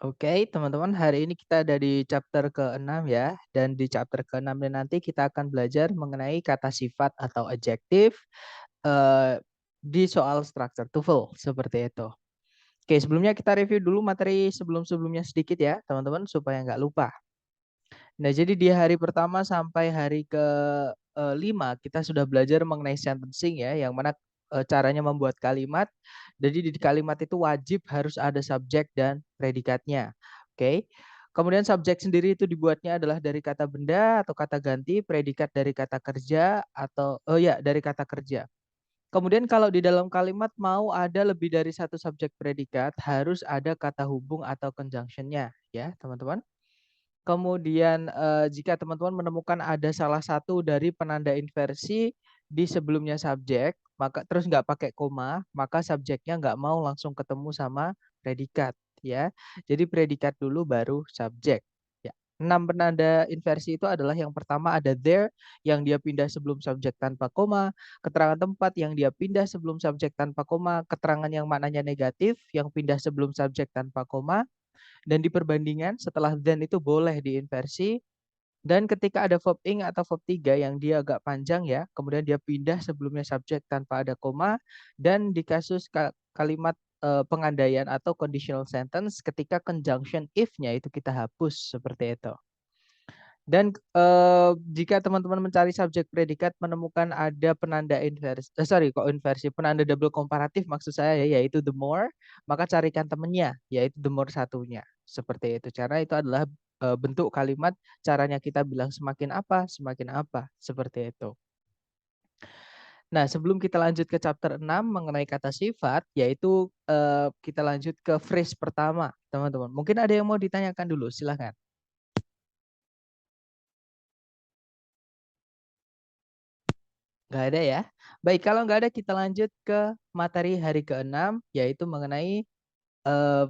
Oke, teman-teman, hari ini kita ada di chapter ke-6 ya. Dan di chapter ke-6 ini nanti kita akan belajar mengenai kata sifat atau adjektif eh, di soal structure TOEFL seperti itu. Oke, sebelumnya kita review dulu materi sebelum-sebelumnya sedikit ya, teman-teman, supaya nggak lupa. Nah, jadi di hari pertama sampai hari ke-5 kita sudah belajar mengenai sentencing ya, yang mana caranya membuat kalimat. Jadi di kalimat itu wajib harus ada subjek dan predikatnya. Oke. Kemudian subjek sendiri itu dibuatnya adalah dari kata benda atau kata ganti, predikat dari kata kerja atau dari kata kerja. Kemudian kalau di dalam kalimat mau ada lebih dari satu subjek predikat, harus ada kata hubung atau conjunction-nya ya, teman-teman. Kemudian jika teman-teman menemukan ada salah satu dari penanda inversi di sebelumnya subjek, maka terus nggak pakai koma, maka subjeknya nggak mau langsung ketemu sama predikat ya. Jadi predikat dulu baru subjek. Ya. 6 penanda inversi itu adalah yang pertama ada there yang dia pindah sebelum subjek tanpa koma, keterangan tempat yang dia pindah sebelum subjek tanpa koma, keterangan yang maknanya negatif yang pindah sebelum subjek tanpa koma, dan di perbandingan setelah then itu boleh diinversi, dan ketika ada verb ing atau verb 3 yang dia agak panjang ya, kemudian dia pindah sebelumnya subjek tanpa ada koma, dan di kasus kalimat pengandaian atau conditional sentence ketika conjunction if-nya itu kita hapus seperti itu. Dan jika teman-teman mencari subjek predikat menemukan ada penanda inversi, penanda double komparatif maksud saya ya, yaitu the more, maka carikan temennya, yaitu the more satunya. Seperti itu. Cara itu adalah bentuk kalimat, caranya kita bilang semakin apa, seperti itu. Nah, sebelum kita lanjut ke chapter 6 mengenai kata sifat, yaitu kita lanjut ke phrase pertama, teman-teman. Mungkin ada yang mau ditanyakan dulu, silahkan. Nggak ada ya. Baik, kalau nggak ada kita lanjut ke materi hari ke-6, yaitu mengenai eh,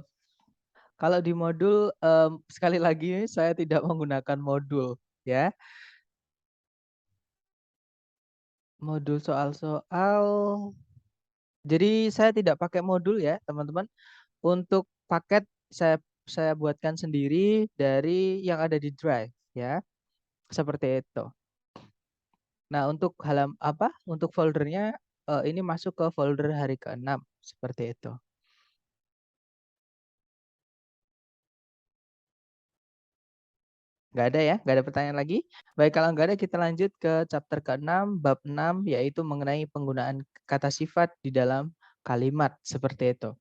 kalau di modul sekali lagi saya tidak menggunakan modul ya. Modul soal-soal. Jadi saya tidak pakai modul ya, teman-teman. Untuk paket saya buatkan sendiri dari yang ada di Drive ya. Seperti itu. Nah, untuk Untuk foldernya ini masuk ke folder hari ke-6 seperti itu. Nggak ada ya, nggak ada pertanyaan lagi. Baik, kalau nggak ada kita lanjut ke chapter ke-6, bab 6, yaitu mengenai penggunaan kata sifat di dalam kalimat, seperti itu.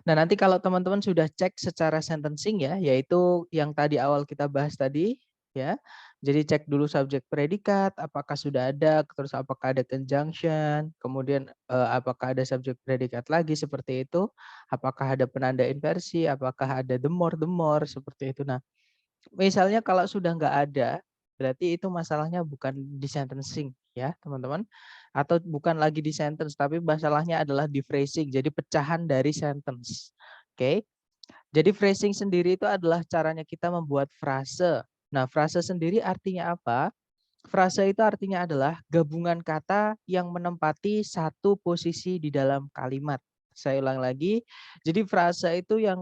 Nah, nanti kalau teman-teman sudah cek secara sentencing ya, yaitu yang tadi awal kita bahas tadi, ya. Jadi cek dulu subjek predikat, apakah sudah ada, terus apakah ada conjunction, kemudian apakah ada subjek predikat lagi seperti itu, apakah ada penanda inversi, apakah ada the more, seperti itu. Nah, misalnya kalau sudah nggak ada, berarti itu masalahnya bukan di sentencing ya teman-teman. Atau bukan lagi di sentence, tapi masalahnya adalah di phrasing, jadi pecahan dari sentence. Oke, jadi phrasing sendiri itu adalah caranya kita membuat frase. Nah, frase sendiri artinya apa? Frase itu artinya adalah gabungan kata yang menempati satu posisi di dalam kalimat. Saya ulang lagi. Jadi frase itu yang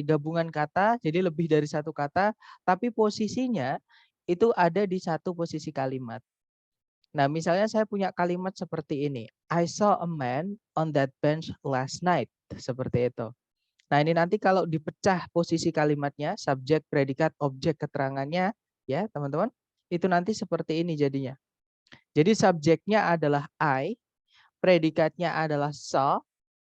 gabungan kata, jadi lebih dari satu kata, tapi posisinya itu ada di satu posisi kalimat. Nah, misalnya saya punya kalimat seperti ini. I saw a man on that bench last night. Seperti itu. Nah, ini nanti kalau dipecah posisi kalimatnya, subjek, predikat, objek, keterangannya, ya teman-teman, itu nanti seperti ini jadinya. Jadi subjeknya adalah I, predikatnya adalah saw,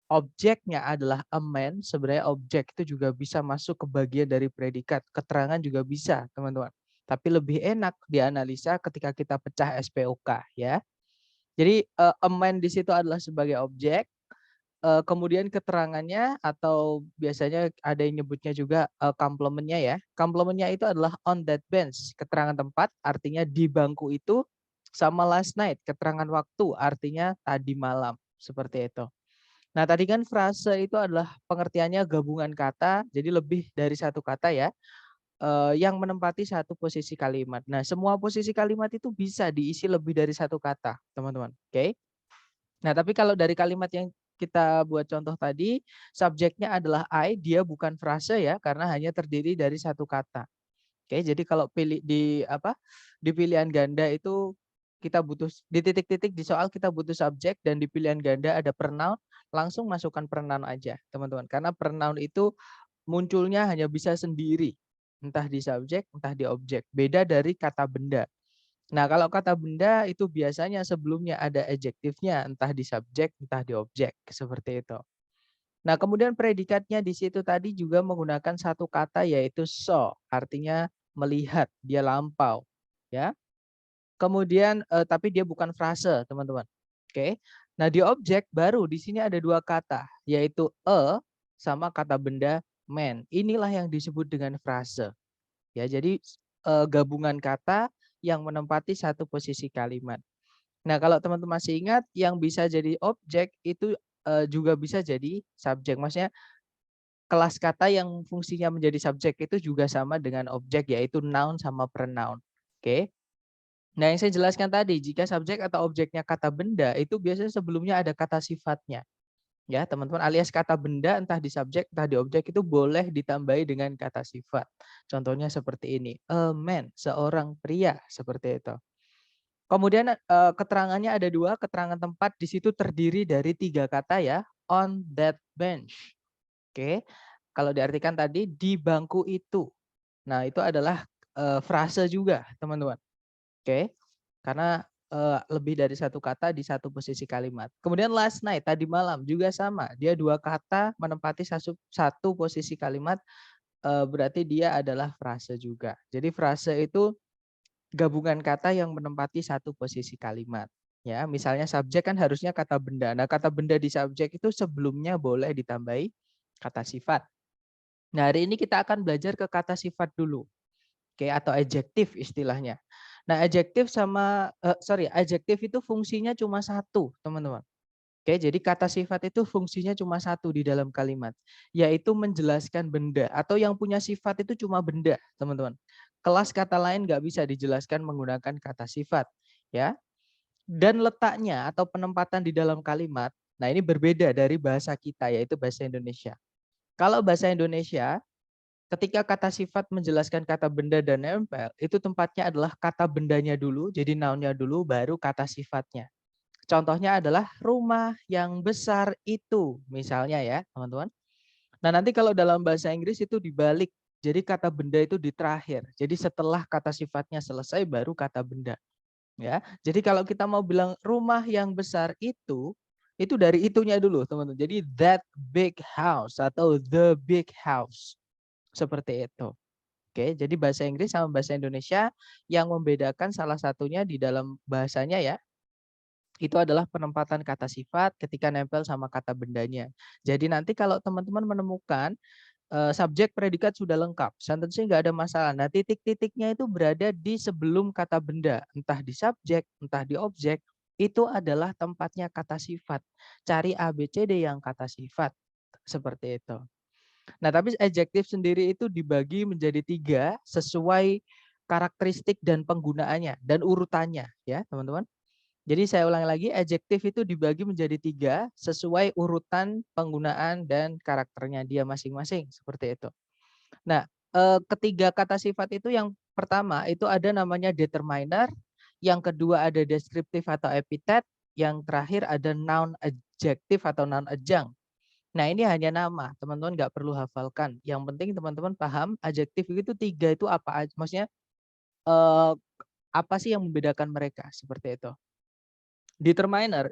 objeknya adalah a man. Sebenarnya objek itu juga bisa masuk ke bagian dari predikat. Keterangan juga bisa, teman-teman. Tapi lebih enak dianalisa ketika kita pecah SPOK ya. Jadi a man di situ adalah sebagai objek, kemudian keterangannya atau biasanya ada yang nyebutnya juga complement-nya ya. Complement-nya itu adalah on that bench, keterangan tempat artinya di bangku itu, sama last night, keterangan waktu artinya tadi malam, seperti itu. Nah, tadi kan frase itu adalah pengertiannya gabungan kata, jadi lebih dari satu kata ya, yang menempati satu posisi kalimat. Nah, semua posisi kalimat itu bisa diisi lebih dari satu kata, teman-teman. Oke. Nah, tapi kalau dari kalimat yang kita buat contoh tadi, subjeknya adalah I, dia bukan frase ya, karena hanya terdiri dari satu kata. Oke, jadi kalau pilih di apa, di pilihan ganda itu kita butuh di titik-titik di soal kita butuh subjek dan di pilihan ganda ada pronoun, langsung masukkan pronoun aja, teman-teman. Karena pronoun itu munculnya hanya bisa sendiri, entah di subjek, entah di objek. Beda dari kata benda. Nah, kalau kata benda itu biasanya sebelumnya ada adjektifnya, entah di subjek, entah di objek, seperti itu. Nah, kemudian predikatnya di situ tadi juga menggunakan satu kata yaitu saw, artinya melihat, dia lampau, ya. Kemudian tapi dia bukan frase, teman-teman. Oke. Nah, di objek baru di sini ada dua kata, yaitu a sama kata benda man. Inilah yang disebut dengan frase. Ya, jadi gabungan kata yang menempati satu posisi kalimat. Nah, kalau teman-teman masih ingat yang bisa jadi objek itu juga bisa jadi subjek. Maksudnya kelas kata yang fungsinya menjadi subjek itu juga sama dengan objek yaitu noun sama pronoun. Oke. Nah, yang saya jelaskan tadi, jika subjek atau objeknya kata benda itu biasanya sebelumnya ada kata sifatnya. Ya, teman-teman, alias kata benda entah di subjek entah di objek itu boleh ditambahi dengan kata sifat. Contohnya seperti ini, a man, seorang pria, seperti itu. Kemudian keterangannya ada dua, keterangan tempat di situ terdiri dari tiga kata ya, on that bench. Oke, kalau diartikan tadi di bangku itu. Nah, itu adalah frase juga, teman-teman. Oke, karena lebih dari satu kata di satu posisi kalimat. Kemudian last night, tadi malam juga sama. Dia dua kata menempati satu posisi kalimat, berarti dia adalah frase juga. Jadi frase itu gabungan kata yang menempati satu posisi kalimat. Ya, misalnya subjek kan harusnya kata benda. Nah, kata benda di subjek itu sebelumnya boleh ditambahi kata sifat. Nah, hari ini kita akan belajar ke kata sifat dulu. Oke, atau adjektif istilahnya. Nah, adjektif itu fungsinya cuma satu, teman-teman. Oke, jadi kata sifat itu fungsinya cuma satu di dalam kalimat, yaitu menjelaskan benda atau yang punya sifat itu cuma benda, teman-teman. Kelas kata lain nggak bisa dijelaskan menggunakan kata sifat, ya. Dan letaknya atau penempatan di dalam kalimat, nah ini berbeda dari bahasa kita, yaitu bahasa Indonesia. Kalau bahasa Indonesia, ketika kata sifat menjelaskan kata benda dan nempel, itu tempatnya adalah kata bendanya dulu, jadi noun-nya dulu, baru kata sifatnya. Contohnya adalah rumah yang besar itu, misalnya ya, teman-teman. Nah, nanti kalau dalam bahasa Inggris itu dibalik. Jadi kata benda itu di terakhir. Jadi setelah kata sifatnya selesai baru kata benda, ya. Jadi kalau kita mau bilang rumah yang besar itu dari itunya dulu, teman-teman. Jadi that big house atau the big house. Seperti itu. Oke, jadi bahasa Inggris sama bahasa Indonesia yang membedakan salah satunya di dalam bahasanya ya, itu adalah penempatan kata sifat ketika nempel sama kata bendanya. Jadi nanti kalau teman-teman menemukan subjek predikat sudah lengkap, sentensi nggak ada masalah. Nah, titik-titiknya itu berada di sebelum kata benda, entah di subjek, entah di objek, itu adalah tempatnya kata sifat. Cari A, B, C, D yang kata sifat. Seperti itu. Nah, tapi adjektif sendiri itu dibagi menjadi tiga sesuai karakteristik dan penggunaannya dan urutannya ya, teman-teman. Jadi saya ulangi lagi, adjektif itu dibagi menjadi tiga sesuai urutan penggunaan dan karakternya dia masing-masing, seperti itu. Nah, ketiga kata sifat itu yang pertama itu ada namanya determiner, yang kedua ada deskriptif atau epitet, yang terakhir ada noun adjektif atau noun adjunct. Nah, ini hanya nama, teman-teman nggak perlu hafalkan. Yang penting teman-teman paham adjektif itu tiga itu apa aja, maksudnya eh, apa sih yang membedakan mereka, seperti itu. Determiner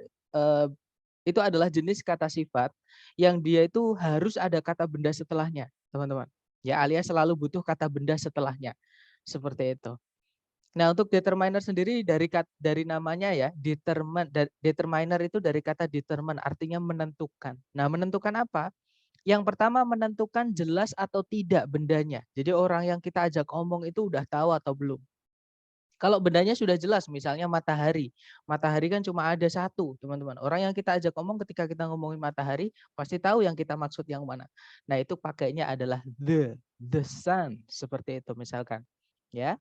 itu adalah jenis kata sifat yang dia itu harus ada kata benda setelahnya, teman-teman. Ya, alias selalu butuh kata benda setelahnya, seperti itu. Nah, untuk determiner sendiri dari namanya ya, determiner itu dari kata determine, artinya menentukan. Nah, menentukan apa? Yang pertama menentukan jelas atau tidak bendanya. Jadi orang yang kita ajak omong itu udah tahu atau belum. Kalau bendanya sudah jelas, misalnya matahari. Matahari kan cuma ada satu, teman-teman. Orang yang kita ajak omong ketika kita ngomongin matahari, pasti tahu yang kita maksud yang mana. Nah, itu pakainya adalah the sun, seperti itu misalkan. Ya.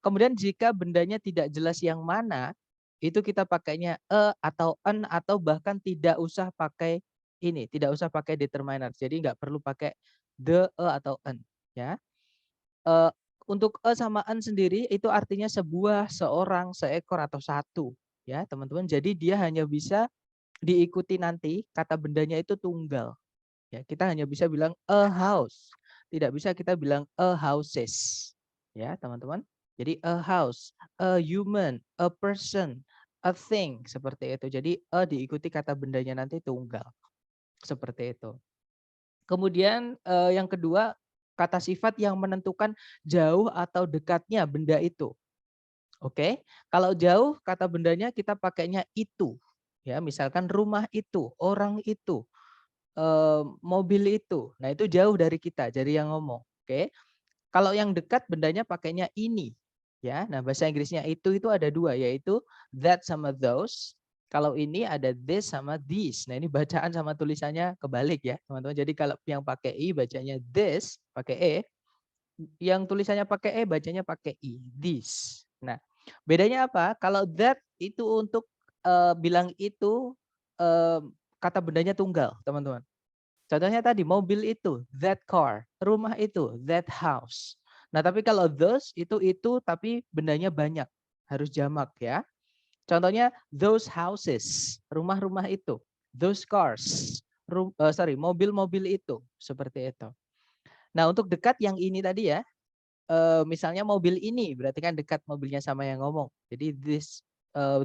Kemudian jika bendanya tidak jelas yang mana, itu kita pakainya atau an atau bahkan tidak usah pakai ini, tidak usah pakai determiner. Jadi nggak perlu pakai the, atau an, ya. Eee, untuk sama an sendiri itu artinya sebuah, seorang, seekor, atau satu, ya teman-teman. Jadi dia hanya bisa diikuti nanti kata bendanya itu tunggal. Ya, kita hanya bisa bilang a house. Tidak bisa kita bilang a houses. Ya, teman-teman. Jadi a house, a human, a person, a thing, seperti itu. Jadi a diikuti kata bendanya nanti tunggal. Seperti itu. Kemudian yang kedua, kata sifat yang menentukan jauh atau dekatnya benda itu. Oke. Kalau jauh kata bendanya kita pakainya itu. Ya, misalkan rumah itu, orang itu, mobil itu. Nah, itu jauh dari kita, jadi yang ngomong. Oke. Kalau yang dekat bendanya pakainya ini. Ya. Nah, bahasa Inggrisnya itu ada dua, yaitu that sama those. Kalau ini ada this sama these. Nah, ini bacaan sama tulisannya kebalik ya, teman-teman. Jadi kalau yang pakai i bacanya this, pakai e. Yang tulisannya pakai e bacanya pakai i, this. Nah, bedanya apa? Kalau that itu untuk bilang itu kata bendanya tunggal, teman-teman. Contohnya tadi mobil itu, that car, rumah itu, that house. Nah, tapi kalau those itu tapi bendanya banyak, harus jamak ya. Contohnya those houses, rumah-rumah itu, those cars, mobil-mobil itu, seperti itu. Nah, untuk dekat yang ini tadi ya, misalnya mobil ini berarti kan dekat mobilnya sama yang ngomong. Jadi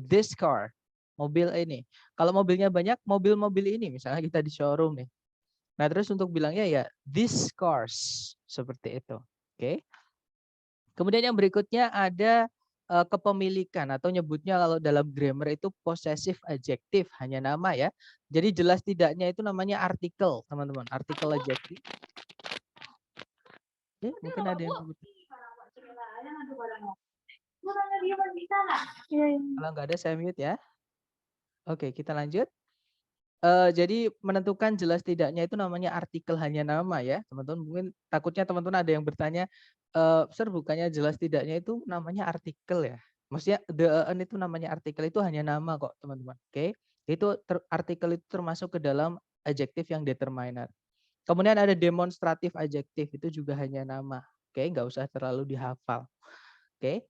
this car, mobil ini. Kalau mobilnya banyak, mobil-mobil ini, misalnya kita di showroom nih. Nah, terus untuk bilangnya ya these cars, seperti itu. Oke. Kemudian yang berikutnya ada kepemilikan atau nyebutnya kalau dalam grammar itu possessive adjective, hanya nama ya. Jadi jelas tidaknya itu namanya artikel, teman-teman. Artikel adjective. Oke, mungkin ada yang kalau nggak ada saya mute ya. Oke, kita lanjut. Jadi menentukan jelas tidaknya itu namanya artikel hanya nama ya, teman-teman. Mungkin takutnya teman-teman ada yang bertanya, "Sir, bukannya jelas tidaknya itu namanya artikel ya?" Maksudnya the an itu namanya artikel, itu hanya nama kok, teman-teman. Oke. Itu artikel itu termasuk ke dalam adjektif yang determiner. Kemudian ada demonstratif adjektif, itu juga hanya nama. Oke, nggak usah terlalu dihafal. Oke.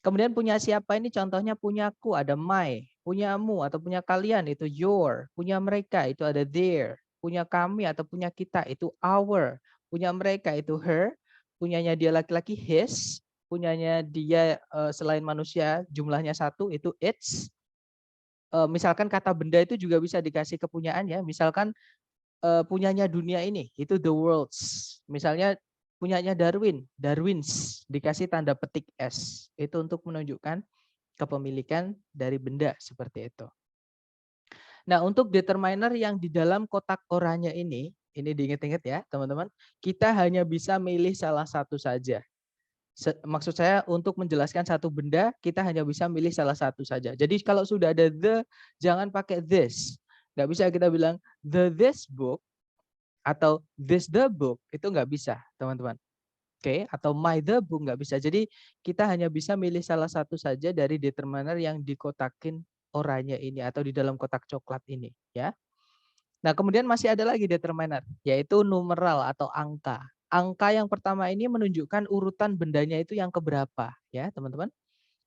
Kemudian punya siapa ini contohnya punyaku, ada my, punyamu atau punya kalian itu your, punya mereka itu ada their, punya kami atau punya kita itu our, punya mereka itu her, punyanya dia laki-laki his, punyanya dia selain manusia jumlahnya satu itu its. Misalkan kata benda itu juga bisa dikasih kepunyaan ya, misalkan punyanya dunia ini itu the worlds. Misalnya punyanya Darwin, Darwins dikasih tanda petik S. Itu untuk menunjukkan kepemilikan dari benda seperti itu. Nah, untuk determiner yang di dalam kotak oranye ini diingat-ingat ya, teman-teman. Kita hanya bisa milih salah satu saja. Maksud saya untuk menjelaskan satu benda, kita hanya bisa milih salah satu saja. Jadi kalau sudah ada the, jangan pakai this. Nggak bisa kita bilang the this book atau this the book, itu nggak bisa, teman-teman. Oke, atau my the book nggak bisa. Jadi kita hanya bisa milih salah satu saja dari determiner yang dikotakin oranye ini atau di dalam kotak coklat ini, ya. Nah, kemudian masih ada lagi determiner, yaitu numeral atau angka. Angka yang pertama ini menunjukkan urutan bendanya itu yang keberapa, ya, teman-teman.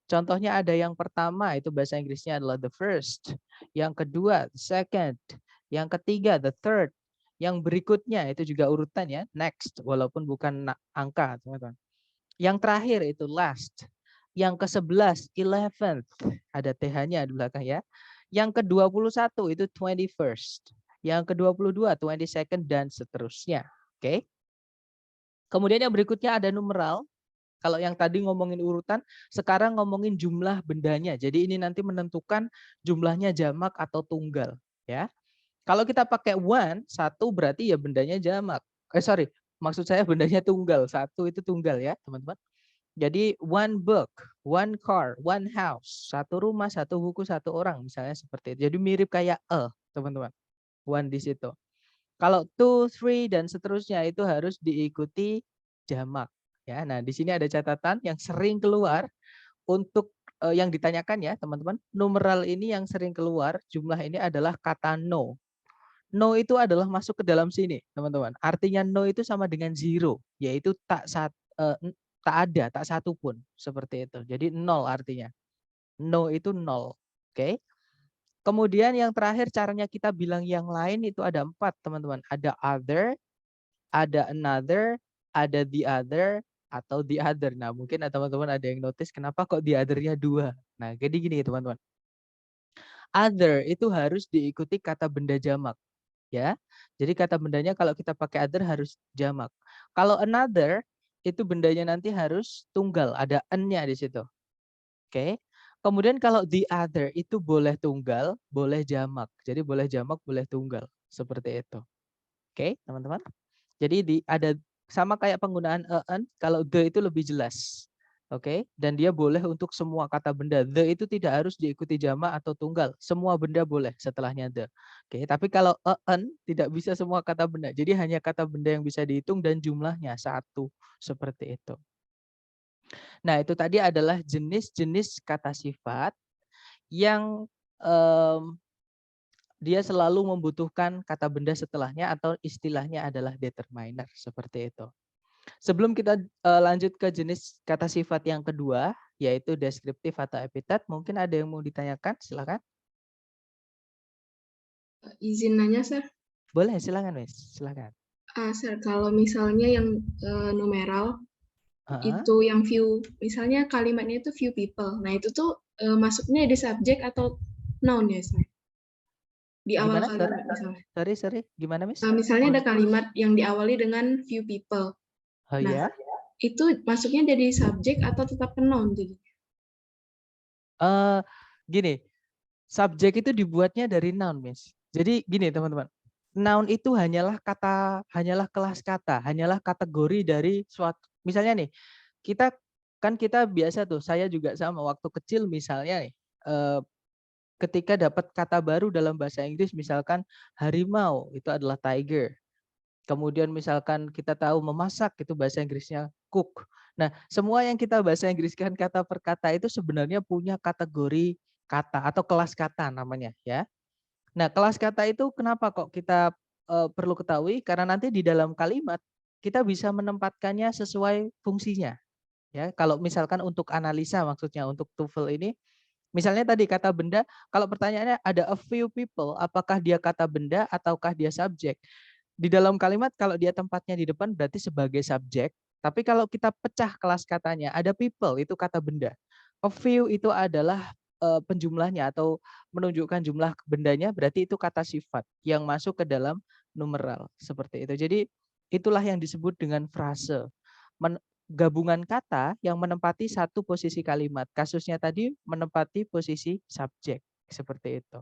Contohnya ada yang pertama itu bahasa Inggrisnya adalah the first, yang kedua the second, yang ketiga the third, yang berikutnya itu juga urutan ya, next, walaupun bukan angka, teman-teman. Yang terakhir itu last, yang ke-11 11th, ada th-nya di belakang ya. Yang ke-21 itu 21st, yang ke-22 22nd dan seterusnya. Oke. Kemudian yang berikutnya ada numeral. Kalau yang tadi ngomongin urutan, sekarang ngomongin jumlah bendanya. Jadi ini nanti menentukan jumlahnya jamak atau tunggal, ya. Kalau kita pakai one, satu berarti ya bendanya jamak. Maksud saya bendanya tunggal. Satu itu tunggal ya, teman-teman. Jadi one book, one car, one house. Satu rumah, satu buku, satu orang, misalnya seperti itu. Jadi mirip kayak teman-teman. One di situ. Kalau two, three, dan seterusnya itu harus diikuti jamak. Ya, nah di sini ada catatan yang sering keluar untuk yang ditanyakan ya teman-teman. Numeral ini yang sering keluar jumlah ini adalah kata no. No itu adalah masuk ke dalam sini, teman-teman. Artinya no itu sama dengan zero, yaitu tak ada, tak satu pun, seperti itu. Jadi nol artinya. No itu nol. Oke. Kemudian yang terakhir caranya kita bilang yang lain itu ada 4, teman-teman. Ada other, ada another, ada the other, atau the other. Nah, mungkin teman-teman ada yang notice kenapa kok the other-nya 2. Nah, jadi gini teman-teman. Other itu harus diikuti kata benda jamak, ya. Jadi kata bendanya kalau kita pakai other harus jamak. Kalau another itu bendanya nanti harus tunggal, ada n-nya di situ. Oke. Kemudian kalau the other itu boleh tunggal, boleh jamak. Jadi boleh jamak, boleh tunggal. Seperti itu. Oke, teman-teman. Jadi ada sama kayak penggunaan an, kalau the itu lebih jelas. Oke, dan dia boleh untuk semua kata benda. The itu tidak harus diikuti jamak atau tunggal. Semua benda boleh setelahnya the. Oke, tapi kalau an tidak bisa semua kata benda. Jadi hanya kata benda yang bisa dihitung dan jumlahnya 1. Seperti itu. Nah, itu tadi adalah jenis-jenis kata sifat yang dia selalu membutuhkan kata benda setelahnya atau istilahnya adalah determiner, seperti itu. Sebelum kita lanjut ke jenis kata sifat yang kedua, yaitu deskriptif atau epitet, mungkin ada yang mau ditanyakan, silakan. Izin nanya, Sir. Boleh, silakan, Miss. Silakan. Sir, kalau misalnya yang numeral, itu yang few, misalnya kalimatnya itu few people. Nah, itu tuh masuknya di subjek atau noun ya, Sir? Di awal Gimana? kalimat misalnya. Sorry. Gimana, Miss? Misalnya ada kalimat yang diawali dengan few people. Oh Nah, ya? itu masuknya jadi subjek atau tetap noun jadi? Gini, subjek itu dibuatnya dari noun, Miss. Jadi gini, teman-teman. Noun itu hanyalah kelas kata, hanyalah kategori dari suatu. Misalnya nih, kita biasa tuh, saya juga sama waktu kecil misalnya nih, ketika dapat kata baru dalam bahasa Inggris, misalkan harimau itu adalah tiger. Kemudian misalkan kita tahu memasak itu bahasa Inggrisnya cook. Nah, semua yang kita bahasa Inggriskan kata per kata itu sebenarnya punya kategori kata atau kelas kata namanya, ya. Nah, kelas kata itu kenapa kok kita perlu ketahui? Karena nanti di dalam kalimat kita bisa menempatkannya sesuai fungsinya, ya. Kalau misalkan untuk analisa maksudnya untuk TOEFL ini, misalnya tadi kata benda, kalau pertanyaannya ada a few people, apakah dia kata benda ataukah dia subjek? Di dalam kalimat kalau dia tempatnya di depan berarti sebagai subjek, tapi kalau kita pecah kelas katanya, ada people itu kata benda. A few itu adalah penjumlahnya atau menunjukkan jumlah bendanya, berarti itu kata sifat yang masuk ke dalam numeral seperti itu. Jadi itulah yang disebut dengan frase. Gabungan kata yang menempati satu posisi kalimat. Kasusnya tadi menempati posisi subjek seperti itu.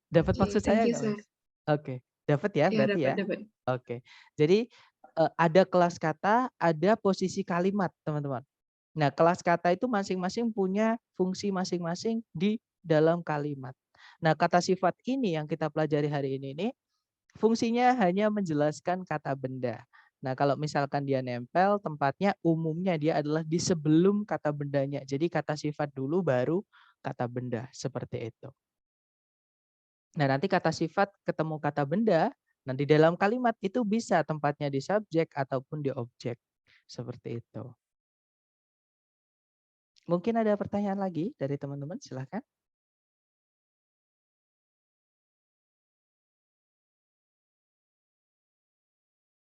Dapat maksud Thank saya you, nggak, Sir. Mas? Oke, dapat ya Ya, berarti ya? dapat. Oke. Jadi ada kelas kata, ada posisi kalimat, teman-teman. Nah, kelas kata itu masing-masing punya fungsi masing-masing di dalam kalimat. Nah, kata sifat ini yang kita pelajari hari ini fungsinya hanya menjelaskan kata benda. Nah, kalau misalkan dia nempel, tempatnya umumnya dia adalah di sebelum kata bendanya. Jadi kata sifat dulu baru kata benda, seperti itu. Nah, nanti kata sifat ketemu kata benda, nanti dalam kalimat itu bisa tempatnya di subjek ataupun di objek. Seperti itu. Mungkin ada pertanyaan lagi dari teman-teman, silakan.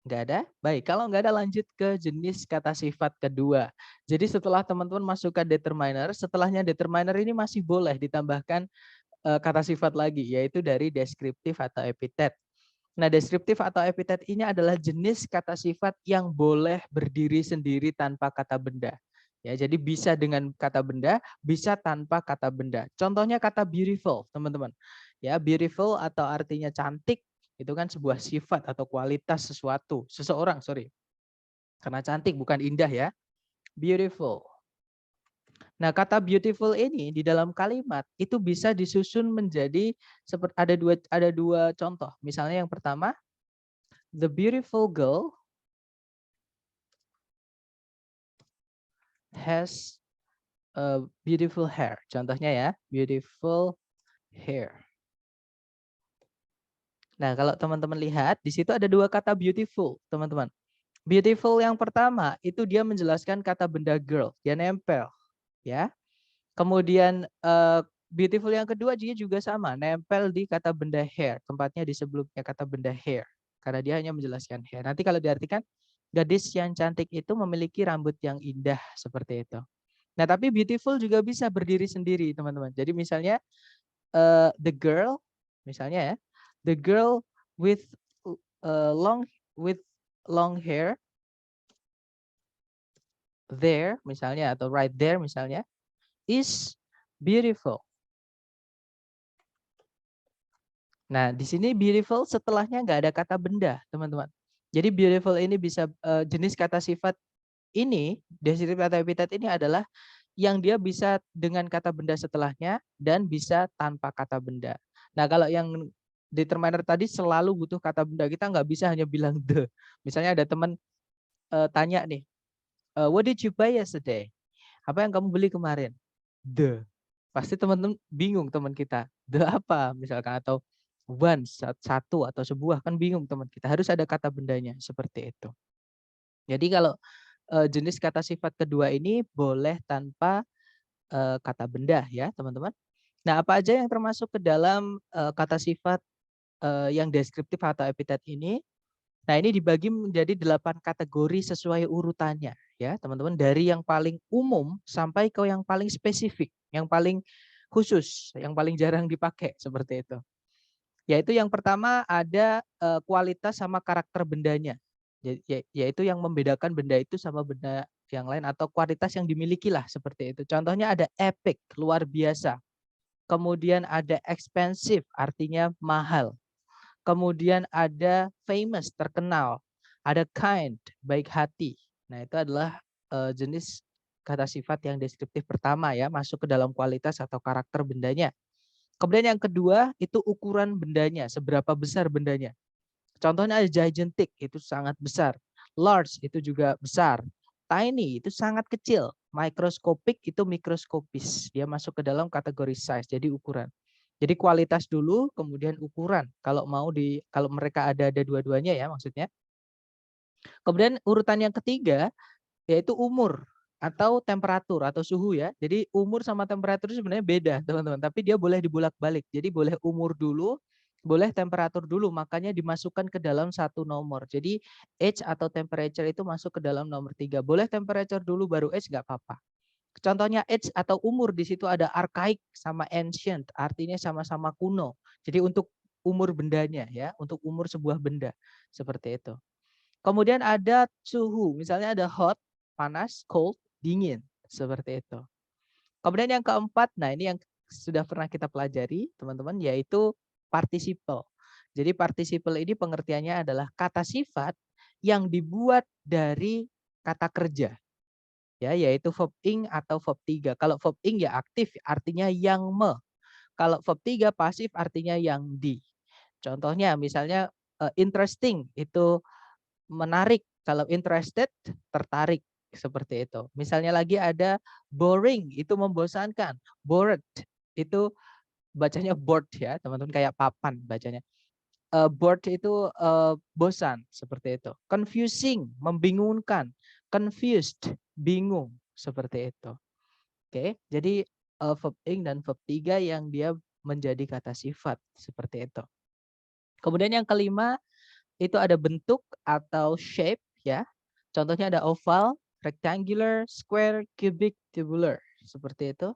Nggak ada? Baik, kalau nggak ada lanjut ke jenis kata sifat kedua. Jadi setelah teman-teman masukkan determiner, setelahnya determiner ini masih boleh ditambahkan kata sifat lagi, yaitu dari deskriptif atau epitet. Nah, deskriptif atau epitet ini adalah jenis kata sifat yang boleh berdiri sendiri tanpa kata benda. Ya, jadi bisa dengan kata benda, bisa tanpa kata benda. Contohnya kata beautiful, teman-teman. Ya, beautiful atau artinya cantik itu kan sebuah sifat atau kualitas sesuatu, seseorang, sorry. Karena cantik bukan indah ya. Beautiful. Nah, kata beautiful ini di dalam kalimat itu bisa disusun menjadi seperti ada dua contoh. Misalnya yang pertama, the beautiful girl has a beautiful hair. Contohnya ya, beautiful hair. Nah, kalau teman-teman lihat di situ ada dua kata beautiful, teman-teman. Beautiful yang pertama itu dia menjelaskan kata benda girl, dia nempel, ya. Kemudian beautiful yang kedua dia juga sama, nempel di kata benda hair, tempatnya di sebelumnya kata benda hair. Karena dia hanya menjelaskan hair. Nanti kalau diartikan gadis yang cantik itu memiliki rambut yang indah seperti itu. Nah, tapi beautiful juga bisa berdiri sendiri, teman-teman. Jadi misalnya the girl, misalnya ya, the girl with long with long hair there misalnya atau right there misalnya is beautiful. Nah, di sini beautiful setelahnya nggak ada kata benda, teman-teman. Jadi beautiful ini bisa jenis kata sifat ini, deskriptif atau epitet ini adalah yang dia bisa dengan kata benda setelahnya dan bisa tanpa kata benda. Nah, kalau yang determiner tadi selalu butuh kata benda, kita nggak bisa hanya bilang the. Misalnya ada teman tanya nih, what did you buy yesterday? Apa yang kamu beli kemarin? The. Pasti teman-teman bingung teman kita. The apa misalkan atau one satu atau sebuah kan bingung teman kita. Harus ada kata bendanya seperti itu. Jadi kalau jenis kata sifat kedua ini boleh tanpa kata benda ya teman-teman. Nah, apa aja yang termasuk ke dalam kata sifat yang deskriptif atau epitet ini? Nah, ini dibagi menjadi 8 kategori sesuai urutannya ya, teman-teman, dari yang paling umum sampai ke yang paling spesifik, yang paling khusus, yang paling jarang dipakai seperti itu. Yaitu yang pertama ada kualitas sama karakter bendanya. Yaitu yang membedakan benda itu sama benda yang lain atau kualitas yang dimiliki lah seperti itu. Contohnya ada epic, luar biasa. Kemudian ada expensive, artinya mahal. Kemudian ada famous, terkenal. Ada kind, baik hati. Nah, itu adalah jenis kata sifat yang deskriptif pertama ya, masuk ke dalam kualitas atau karakter bendanya. Kemudian yang kedua itu ukuran bendanya, seberapa besar bendanya. Contohnya ada gigantic, itu sangat besar. Large, itu juga besar. Tiny, itu sangat kecil. Microscopic, itu mikroskopis. Dia masuk ke dalam kategori size, jadi ukuran. Jadi kualitas dulu, kemudian ukuran. Kalau kalau mereka ada dua-duanya ya maksudnya. Kemudian urutan yang ketiga yaitu umur atau temperatur atau suhu ya. Jadi umur sama temperatur sebenarnya beda teman-teman. Tapi dia boleh dibulak-balik. Jadi boleh umur dulu, boleh temperatur dulu. Makanya dimasukkan ke dalam satu nomor. Jadi age atau temperature itu masuk ke dalam nomor 3. Boleh temperature dulu baru age nggak apa-apa. Contohnya age atau umur di situ ada archaic sama ancient, artinya sama-sama kuno. Jadi untuk umur bendanya ya, untuk umur sebuah benda seperti itu. Kemudian ada suhu, misalnya ada hot, panas, cold, dingin, seperti itu. Kemudian yang keempat, nah ini yang sudah pernah kita pelajari teman-teman, yaitu participle. Jadi participle ini pengertiannya adalah kata sifat yang dibuat dari kata kerja. Ya, yaitu verb ing atau verb 3. Kalau verb ing ya aktif, artinya yang me. Kalau verb 3 pasif, artinya yang di. Contohnya misalnya interesting, itu menarik. Kalau interested, tertarik. Seperti itu. Misalnya lagi ada boring, itu membosankan. Bored, itu bacanya bored ya, teman-teman, kayak papan bacanya. Bored itu bosan, seperti itu. Confusing, membingungkan. Confused, bingung, seperti itu. Oke, jadi verb ing dan verb 3 yang dia menjadi kata sifat, seperti itu. Kemudian yang kelima itu ada bentuk atau shape ya. Contohnya ada oval, rectangular, square, cubic, tubular, seperti itu.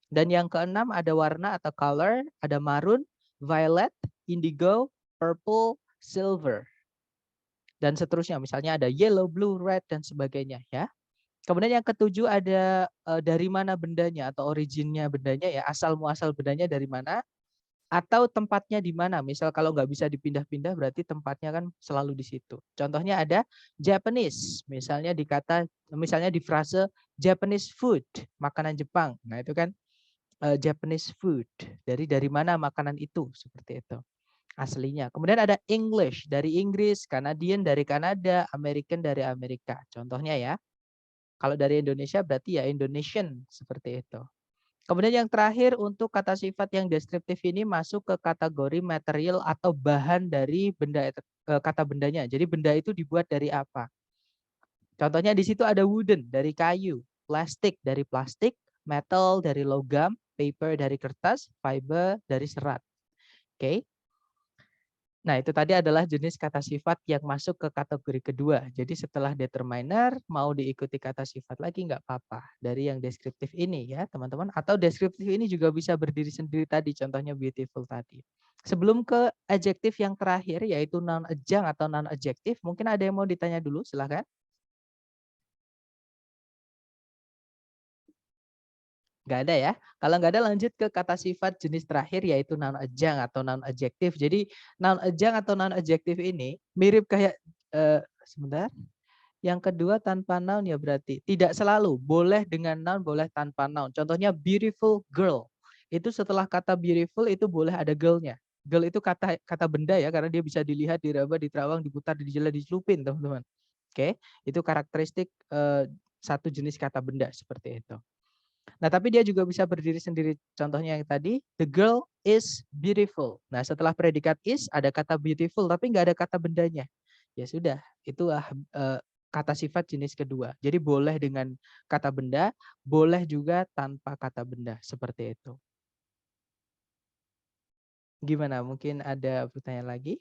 Dan yang keenam ada warna atau color, ada maroon, violet, indigo, purple, silver. Dan seterusnya, misalnya ada yellow, blue, red, dan sebagainya ya. Kemudian yang ketujuh ada dari mana bendanya atau originnya bendanya ya, asal muasal bendanya dari mana, atau tempatnya di mana. Misal kalau nggak bisa dipindah-pindah berarti tempatnya kan selalu di situ. Contohnya ada Japanese, misalnya misalnya di frase Japanese food, makanan Jepang. Nah, itu kan Japanese food. Dari mana makanan itu, seperti itu aslinya. Kemudian ada English, dari Inggris, Canadian dari Kanada, American dari Amerika. Contohnya ya. Kalau dari Indonesia berarti ya Indonesian, seperti itu. Kemudian yang terakhir untuk kata sifat yang deskriptif ini masuk ke kategori material atau bahan dari benda kata bendanya. Jadi benda itu dibuat dari apa? Contohnya di situ ada wooden dari kayu, plastik dari plastik, metal dari logam, paper dari kertas, fiber dari serat. Oke. Nah, itu tadi adalah jenis kata sifat yang masuk ke kategori kedua. Jadi setelah determiner mau diikuti kata sifat lagi nggak apa-apa dari yang deskriptif ini ya teman-teman. Atau deskriptif ini juga bisa berdiri sendiri tadi, contohnya beautiful tadi. Sebelum ke adjektif yang terakhir yaitu noun adjunct atau non adjektif, mungkin ada yang mau ditanya dulu, silahkan. Nggak ada ya. Kalau nggak ada lanjut ke kata sifat jenis terakhir yaitu noun adjunct atau noun adjektif. Jadi noun adjunct atau noun adjektif ini mirip kayak sebentar. Yang kedua tanpa noun ya berarti. Tidak selalu. Boleh dengan noun, boleh tanpa noun. Contohnya beautiful girl. Itu setelah kata beautiful itu boleh ada girl-nya. Girl itu kata benda ya karena dia bisa dilihat, diraba, diterawang, diputar, dijela, dicelupin teman-teman. Oke, itu karakteristik satu jenis kata benda seperti itu. Nah, tapi dia juga bisa berdiri sendiri. Contohnya yang tadi, the girl is beautiful. Nah, setelah predikat is ada kata beautiful, tapi nggak ada kata bendanya. Ya sudah, itulah kata sifat jenis kedua. Jadi boleh dengan kata benda, boleh juga tanpa kata benda. Seperti itu. Gimana? Mungkin ada pertanyaan lagi?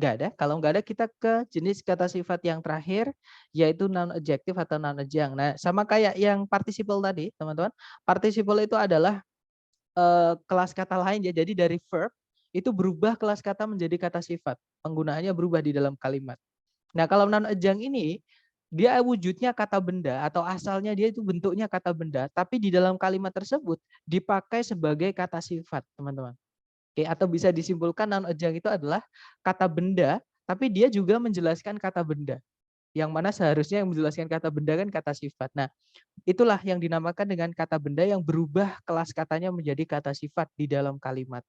Nggak ada. Kalau nggak ada kita ke jenis kata sifat yang terakhir yaitu non adjektif atau non adjunct. Nah, sama kayak yang participle tadi, teman-teman. Participle itu adalah kelas kata lain ya. Jadi dari verb itu berubah kelas kata menjadi kata sifat. Penggunaannya berubah di dalam kalimat. Nah, kalau non adjunct ini dia wujudnya kata benda atau asalnya dia itu bentuknya kata benda, tapi di dalam kalimat tersebut dipakai sebagai kata sifat, teman-teman. Oke, atau bisa disimpulkan non adjunct itu adalah kata benda, tapi dia juga menjelaskan kata benda. Yang mana seharusnya yang menjelaskan kata benda kan kata sifat. Nah, itulah yang dinamakan dengan kata benda yang berubah kelas katanya menjadi kata sifat di dalam kalimat.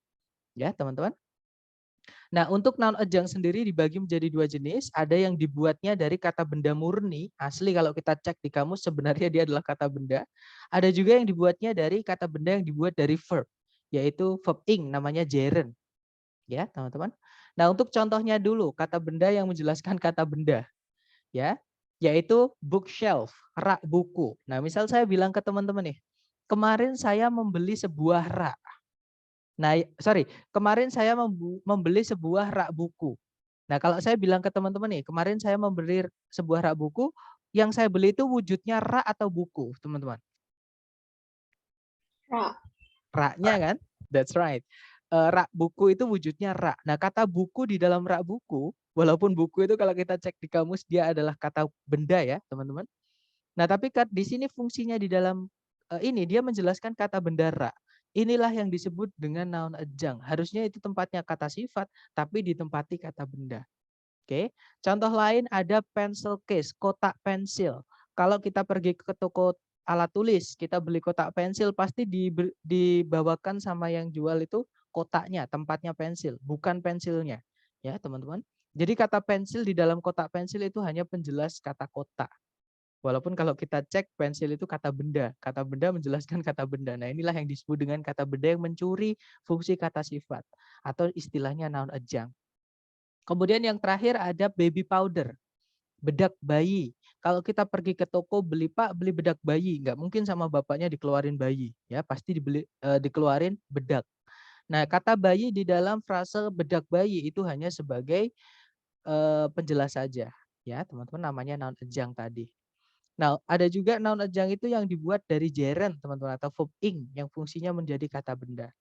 Ya, teman-teman. Nah, untuk noun adjunct sendiri dibagi menjadi dua jenis. Ada yang dibuatnya dari kata benda murni, asli kalau kita cek di kamus sebenarnya dia adalah kata benda. Ada juga yang dibuatnya dari kata benda yang dibuat dari verb, yaitu verb ing, namanya gerund. Ya, teman-teman. Nah, untuk contohnya dulu, kata benda yang menjelaskan kata benda, ya, yaitu bookshelf, rak buku. Nah, misal saya bilang ke teman-teman nih, kemarin saya membeli sebuah rak. Nah, sorry, kemarin saya membeli sebuah rak buku. Nah, kalau saya bilang ke teman-teman nih, kemarin saya membeli sebuah rak buku, yang saya beli itu wujudnya rak atau buku, teman-teman? Rak. Raknya kan? That's right. Rak buku itu wujudnya rak. Nah, kata buku di dalam rak buku, walaupun buku itu kalau kita cek di kamus dia adalah kata benda ya, teman-teman. Nah, tapi di sini fungsinya di dalam ini dia menjelaskan kata benda rak. Inilah yang disebut dengan noun adjunct. Harusnya itu tempatnya kata sifat, tapi ditempati kata benda. Oke. Contoh lain ada pencil case, kotak pensil. Kalau kita pergi ke toko alat tulis, kita beli kotak pensil, pasti dibawakan sama yang jual itu kotaknya, tempatnya pensil, bukan pensilnya. Ya, teman-teman. Jadi kata pensil di dalam kotak pensil itu hanya penjelas kata kotak. Walaupun kalau kita cek pensil itu kata benda menjelaskan kata benda. Nah, inilah yang disebut dengan kata benda yang mencuri fungsi kata sifat atau istilahnya noun adjunct. Kemudian yang terakhir ada baby powder, bedak bayi. Kalau kita pergi ke toko beli bedak bayi, nggak mungkin sama bapaknya dikeluarin bayi, ya pasti dikeluarin bedak. Nah, kata bayi di dalam frase bedak bayi itu hanya sebagai penjelas saja, ya teman-teman, namanya noun adjunct tadi. Nah, ada juga noun adjunct itu yang dibuat dari gerund, teman-teman, atau verb ing yang fungsinya menjadi kata benda.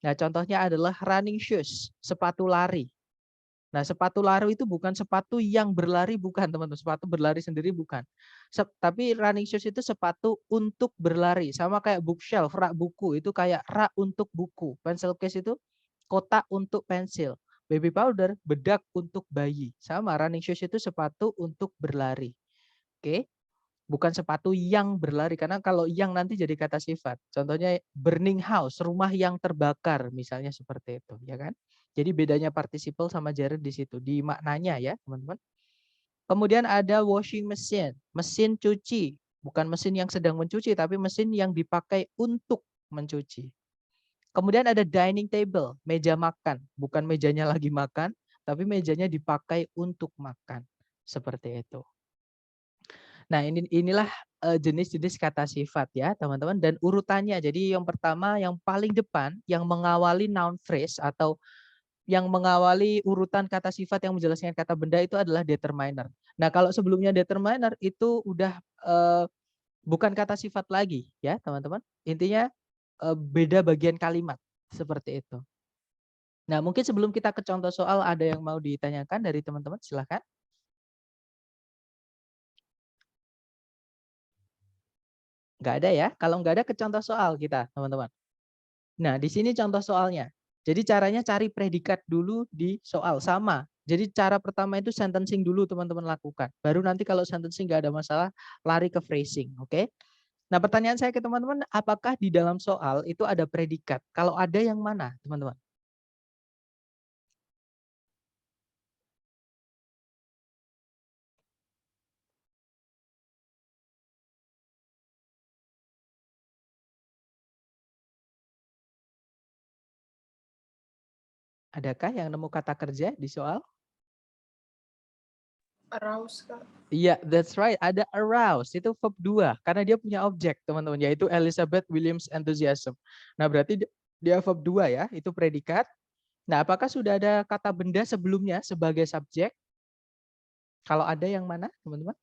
Nah, contohnya adalah running shoes, sepatu lari. Nah, sepatu lari itu bukan sepatu yang berlari, bukan, teman-teman. Sepatu berlari sendiri bukan. Tapi running shoes itu sepatu untuk berlari. Sama kayak bookshelf, rak buku, itu kayak rak untuk buku. Pencil case itu kotak untuk pensil. Baby powder, bedak untuk bayi. Sama, running shoes itu sepatu untuk berlari. Oke. Bukan sepatu yang berlari, karena kalau yang nanti jadi kata sifat. Contohnya burning house, rumah yang terbakar, misalnya seperti itu, ya kan? Jadi bedanya participle sama gerund di situ, di maknanya ya, teman-teman. Kemudian ada washing machine, mesin cuci. Bukan mesin yang sedang mencuci, tapi mesin yang dipakai untuk mencuci. Kemudian ada dining table, meja makan. Bukan mejanya lagi makan, tapi mejanya dipakai untuk makan. Seperti itu. Nah, inilah jenis-jenis kata sifat ya, teman-teman. Dan urutannya, jadi yang pertama, yang paling depan, yang mengawali noun phrase atau yang mengawali urutan kata sifat yang menjelaskan kata benda itu adalah determiner. Nah, kalau sebelumnya determiner itu udah bukan kata sifat lagi ya, teman-teman. Intinya beda bagian kalimat seperti itu. Nah, mungkin sebelum kita ke contoh soal ada yang mau ditanyakan dari teman-teman, silahkan. Nggak ada ya? Kalau nggak ada ke contoh soal kita, teman-teman. Nah, di sini contoh soalnya. Jadi caranya cari predikat dulu di soal. Sama. Jadi cara pertama itu sentencing dulu teman-teman lakukan. Baru nanti kalau sentencing nggak ada masalah, lari ke phrasing. Oke? Nah, pertanyaan saya ke teman-teman, apakah di dalam soal itu ada predikat? Kalau ada yang mana, teman-teman? Adakah yang nemu kata kerja di soal? Arouse, Kak. Iya, that's right. Ada arouse, itu verb 2. Karena dia punya objek, teman-teman, yaitu Elizabeth Williams enthusiasm. Nah, berarti dia verb 2 ya, itu predikat. Nah, apakah sudah ada kata benda sebelumnya sebagai subjek? Kalau ada yang mana, teman-teman?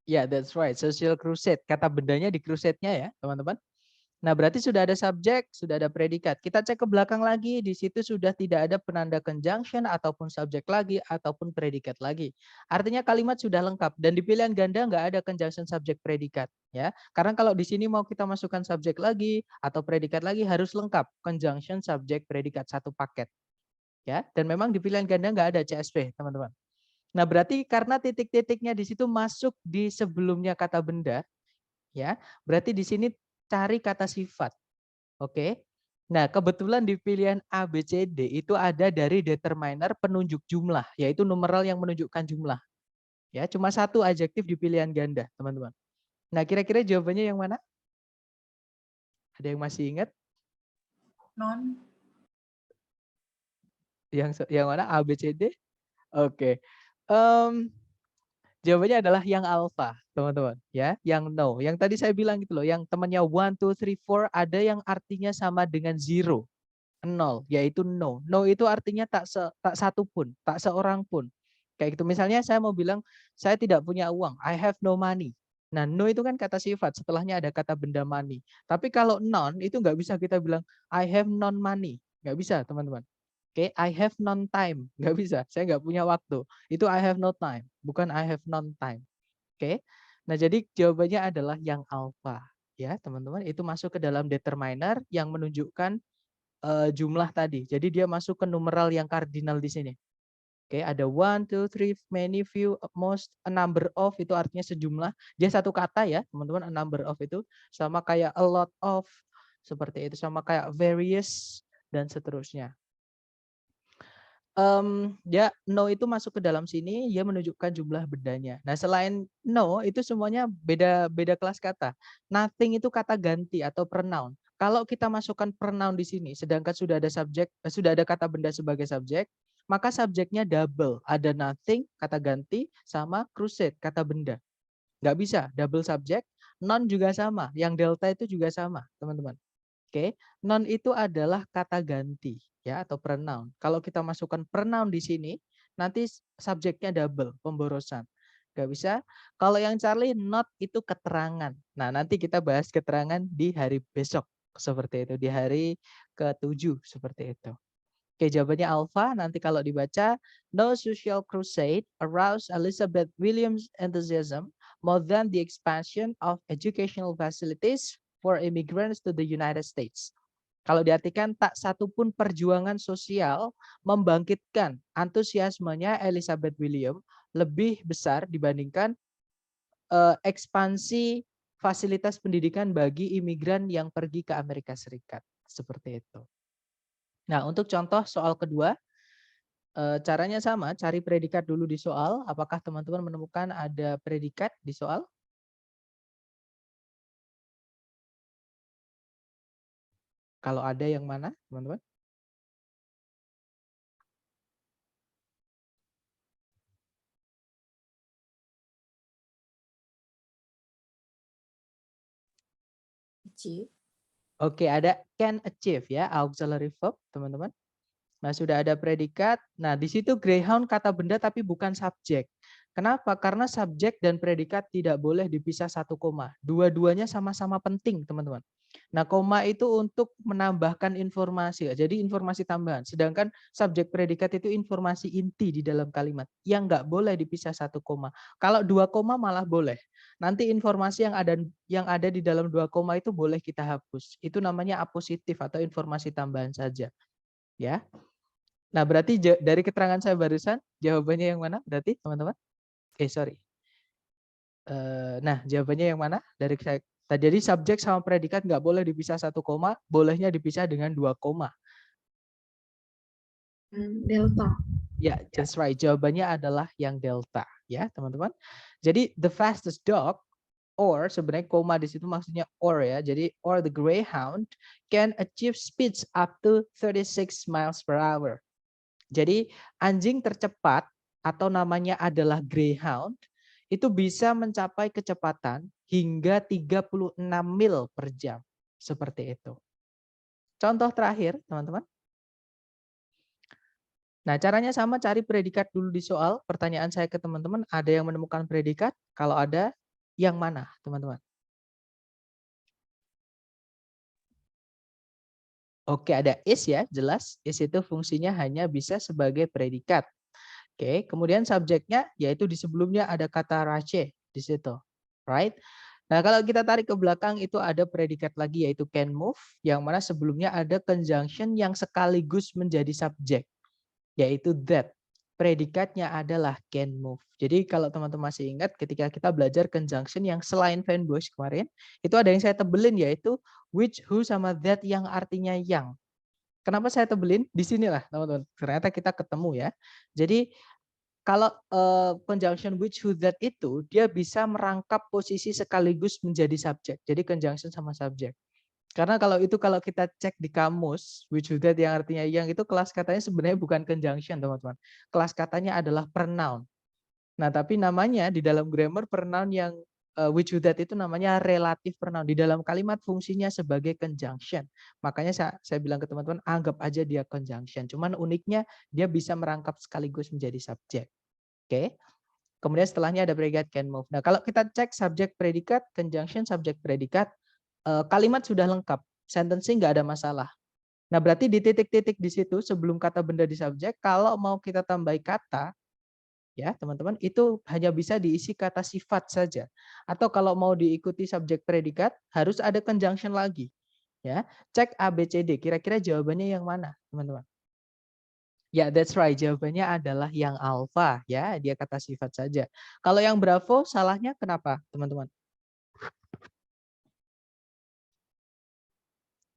Ya, that's right. Social crusade. Kata bendanya di crusade-nya ya, teman-teman. Nah, berarti sudah ada subjek, sudah ada predikat. Kita cek ke belakang lagi, di situ sudah tidak ada penanda conjunction ataupun subjek lagi ataupun predikat lagi. Artinya kalimat sudah lengkap dan di pilihan ganda nggak ada conjunction subjek predikat ya. Karena kalau di sini mau kita masukkan subjek lagi atau predikat lagi harus lengkap conjunction subjek predikat satu paket ya. Dan memang di pilihan ganda nggak ada CSP, teman-teman. Nah, berarti karena titik-titiknya di situ masuk di sebelumnya kata benda ya. Berarti di sini cari kata sifat. Oke. Nah, kebetulan di pilihan A, B, C, D itu ada dari determiner penunjuk jumlah, yaitu numeral yang menunjukkan jumlah. Ya, cuma satu adjektif di pilihan ganda, teman-teman. Nah, kira-kira jawabannya yang mana? Ada yang masih ingat? Non. Yang mana? A, B, C, D? Oke. Jawabannya adalah yang alpha, teman-teman. Ya, yang no. Yang tadi saya bilang gitu loh, yang temannya 1, 2, 3, 4 ada yang artinya sama dengan zero. Nol, yaitu no. No itu artinya tak satu pun, tak seorang pun. Kayak gitu. Misalnya saya mau bilang, saya tidak punya uang. I have no money. Nah, no itu kan kata sifat. Setelahnya ada kata benda money. Tapi kalau non, itu nggak bisa kita bilang, I have non money. Nggak bisa, teman-teman. Oke, I have non time. Nggak bisa. Saya nggak punya waktu. Itu I have no time. Bukan I have non time. Oke. Nah, jadi jawabannya adalah yang alpha. Ya, teman-teman. Itu masuk ke dalam determiner yang menunjukkan jumlah tadi. Jadi dia masuk ke numeral yang kardinal di sini. Oke, ada 1, 2, 3, many, few, most, a number of itu artinya sejumlah. Dia satu kata ya, teman-teman, a number of itu sama kayak a lot of seperti itu, sama kayak various dan seterusnya. Ya no itu masuk ke dalam sini, dia menunjukkan jumlah bendanya. Nah, selain no itu semuanya beda kelas kata. Nothing itu kata ganti atau pronoun. Kalau kita masukkan pronoun di sini, sedangkan sudah ada subjek, sudah ada kata benda sebagai subjek, maka subjeknya double. Ada nothing kata ganti sama crusade kata benda. Nggak bisa double subjek. Non juga sama. Yang delta itu juga sama, teman-teman. Oke, non itu adalah kata ganti ya atau pronoun. Kalau kita masukkan pronoun di sini, nanti subjeknya double, pemborosan. Gak bisa. Kalau yang Charlie, not itu keterangan. Nah, nanti kita bahas keterangan di hari besok. Seperti itu, di hari ke-7 seperti itu. Oke, jawabannya alpha. Nanti kalau dibaca, no social crusade aroused Elizabeth Williams' enthusiasm more than the expansion of educational facilities for immigrants to the United States. Kalau diartikan tak satu pun perjuangan sosial membangkitkan antusiasmenya Elizabeth William lebih besar dibandingkan ekspansi fasilitas pendidikan bagi imigran yang pergi ke Amerika Serikat. Seperti itu. Nah, untuk contoh soal kedua, caranya sama, cari predikat dulu di soal. Apakah teman-teman menemukan ada predikat di soal? Kalau ada yang mana, teman-teman? Achieve. Oke, ada can achieve ya, auxiliary verb, teman-teman. Nah, sudah ada predikat. Nah, di situ greyhound kata benda tapi bukan subjek. Kenapa? Karena subjek dan predikat tidak boleh dipisah satu koma. Dua-duanya sama-sama penting, teman-teman. Nah, koma itu untuk menambahkan informasi, jadi informasi tambahan. Sedangkan subjek predikat itu informasi inti di dalam kalimat yang nggak boleh dipisah satu koma. Kalau dua koma malah boleh. Nanti informasi yang ada di dalam dua koma itu boleh kita hapus. Itu namanya apositif atau informasi tambahan saja. Ya. Nah, berarti dari keterangan saya barusan, jawabannya yang mana berarti, teman-teman? Sorry. Nah, jawabannya yang mana? Dari saya. Jadi subjek sama predikat nggak boleh dipisah satu koma, bolehnya dipisah dengan dua koma. Delta. Ya, that's right. Jawabannya adalah yang delta, ya, teman-teman. Jadi the fastest dog, or sebenarnya koma di situ maksudnya or ya. Jadi or the greyhound can achieve speeds up to 36 miles per hour. Jadi anjing tercepat atau namanya adalah greyhound itu bisa mencapai kecepatan hingga 36 mil per jam. Seperti itu. Contoh terakhir, teman-teman. Nah, caranya sama, cari predikat dulu di soal. Pertanyaan saya ke teman-teman, ada yang menemukan predikat? Kalau ada, yang mana, teman-teman? Oke, ada is ya, jelas. Is itu fungsinya hanya bisa sebagai predikat. Oke, kemudian subjeknya yaitu di sebelumnya ada kata race di situ. Right? Nah, kalau kita tarik ke belakang itu ada predikat lagi yaitu can move yang mana sebelumnya ada conjunction yang sekaligus menjadi subjek yaitu that. Predikatnya adalah can move. Jadi kalau teman-teman masih ingat ketika kita belajar conjunction yang selain Venbush kemarin, itu ada yang saya tebelin yaitu which, who, sama that yang artinya yang. Kenapa saya tebelin? Di sinilah teman-teman. Ternyata kita ketemu ya. Jadi kalau conjunction which, who, that itu dia bisa merangkap posisi sekaligus menjadi subjek. Jadi conjunction sama subjek. Karena kalau kita cek di kamus, which, who, that yang artinya yang itu kelas katanya sebenarnya bukan conjunction, teman-teman. Kelas katanya adalah pronoun. Nah, tapi namanya di dalam grammar pronoun yang which, who, that itu namanya relative pronoun. Di dalam kalimat fungsinya sebagai conjunction. Makanya saya bilang ke teman-teman, anggap aja dia conjunction. Cuman uniknya dia bisa merangkap sekaligus menjadi subjek. Oke. Kemudian setelahnya ada predikat can move. Nah, kalau kita cek subjek predikat, conjunction subjek predikat, kalimat sudah lengkap, sentencing nggak ada masalah. Nah, berarti di titik-titik di situ sebelum kata benda di subjek, kalau mau kita tambah kata, ya teman-teman, itu hanya bisa diisi kata sifat saja. Atau kalau mau diikuti subjek predikat, harus ada conjunction lagi. Ya, cek A, B, C, D. Kira-kira jawabannya yang mana, teman-teman? Ya, that's right. Jawabannya adalah yang alpha, ya. Dia kata sifat saja. Kalau yang bravo, salahnya kenapa, teman-teman?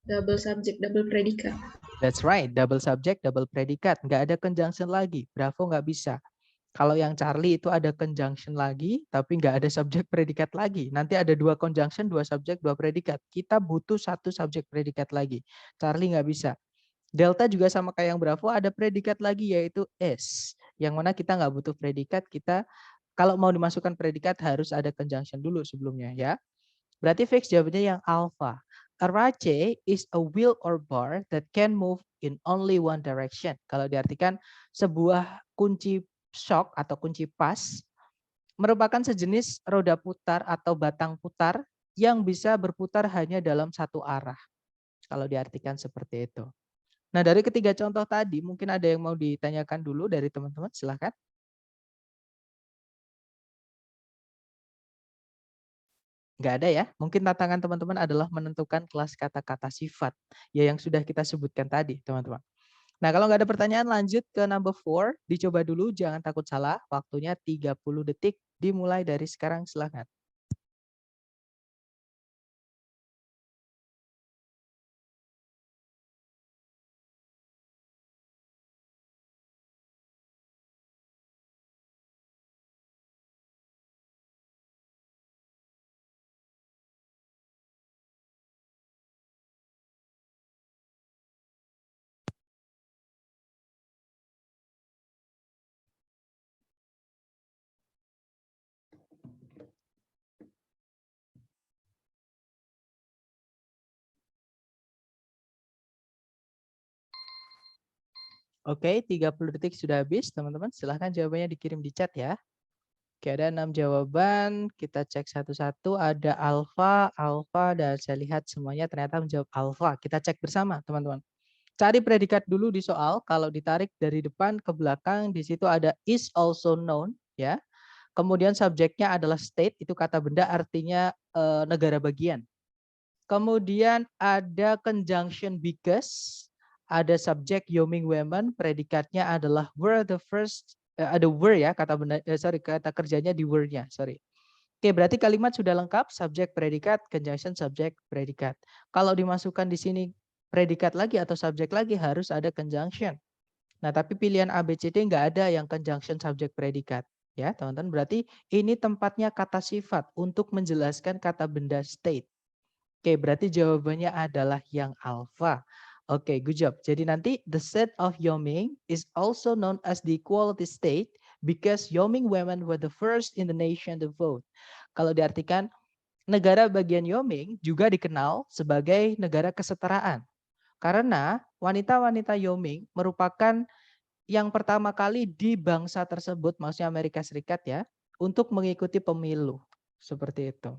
Double subject, double predikat. That's right, double subject, double predikat. Nggak ada conjunction lagi. Bravo nggak bisa. Kalau yang Charlie itu ada conjunction lagi, tapi nggak ada subjek predikat lagi. Nanti ada dua conjunction, dua subjek, dua predikat. Kita butuh satu subjek predikat lagi. Charlie nggak bisa. Delta juga sama kayak yang Bravo, ada predikat lagi yaitu S. Yang mana kita nggak butuh predikat, kita kalau mau dimasukkan predikat harus ada conjunction dulu sebelumnya ya. Berarti fix jawabannya yang alpha. A race is a wheel or bar that can move in only one direction. Kalau diartikan sebuah kunci shock atau kunci pas merupakan sejenis roda putar atau batang putar yang bisa berputar hanya dalam satu arah. Kalau diartikan seperti itu. Nah, dari ketiga contoh tadi, mungkin ada yang mau ditanyakan dulu dari teman-teman, silahkan. Nggak ada ya? Mungkin tantangan teman-teman adalah menentukan kelas kata-kata sifat. Ya yang sudah kita sebutkan tadi, teman-teman. Nah, kalau nggak ada pertanyaan lanjut ke number 4. Dicoba dulu, jangan takut salah. Waktunya 30 detik dimulai dari sekarang, silakan. Oke, 30 detik sudah habis, teman-teman. Silahkan jawabannya dikirim di chat ya. Oke, ada 6 jawaban. Kita cek satu-satu. Ada alfa, alfa, dan saya lihat semuanya ternyata menjawab alfa. Kita cek bersama, teman-teman. Cari predikat dulu di soal. Kalau ditarik dari depan ke belakang, di situ ada is also known, ya. Kemudian subjeknya adalah state, itu kata benda artinya negara bagian. Kemudian ada conjunction because, ada subjek Yoming women, predikatnya adalah were the first, ada were ya, kata benda, kata kerjanya di were-nya, sorry. Oke, berarti kalimat sudah lengkap, subjek, predikat, conjunction, subjek, predikat. Kalau dimasukkan di sini predikat lagi atau subjek lagi harus ada conjunction. Nah, tapi pilihan A, B, C, D nggak ada yang conjunction, subjek, predikat. Ya, teman-teman, berarti ini tempatnya kata sifat untuk menjelaskan kata benda state. Oke, berarti jawabannya adalah yang alpha. Oke, good job. Jadi nanti the state of Yoming is also known as the equality state because Yoming women were the first in the nation to vote. Kalau diartikan, negara bagian Yoming juga dikenal sebagai negara kesetaraan. Karena wanita-wanita Yoming merupakan yang pertama kali di bangsa tersebut, maksudnya Amerika Serikat ya, untuk mengikuti pemilu. Seperti itu.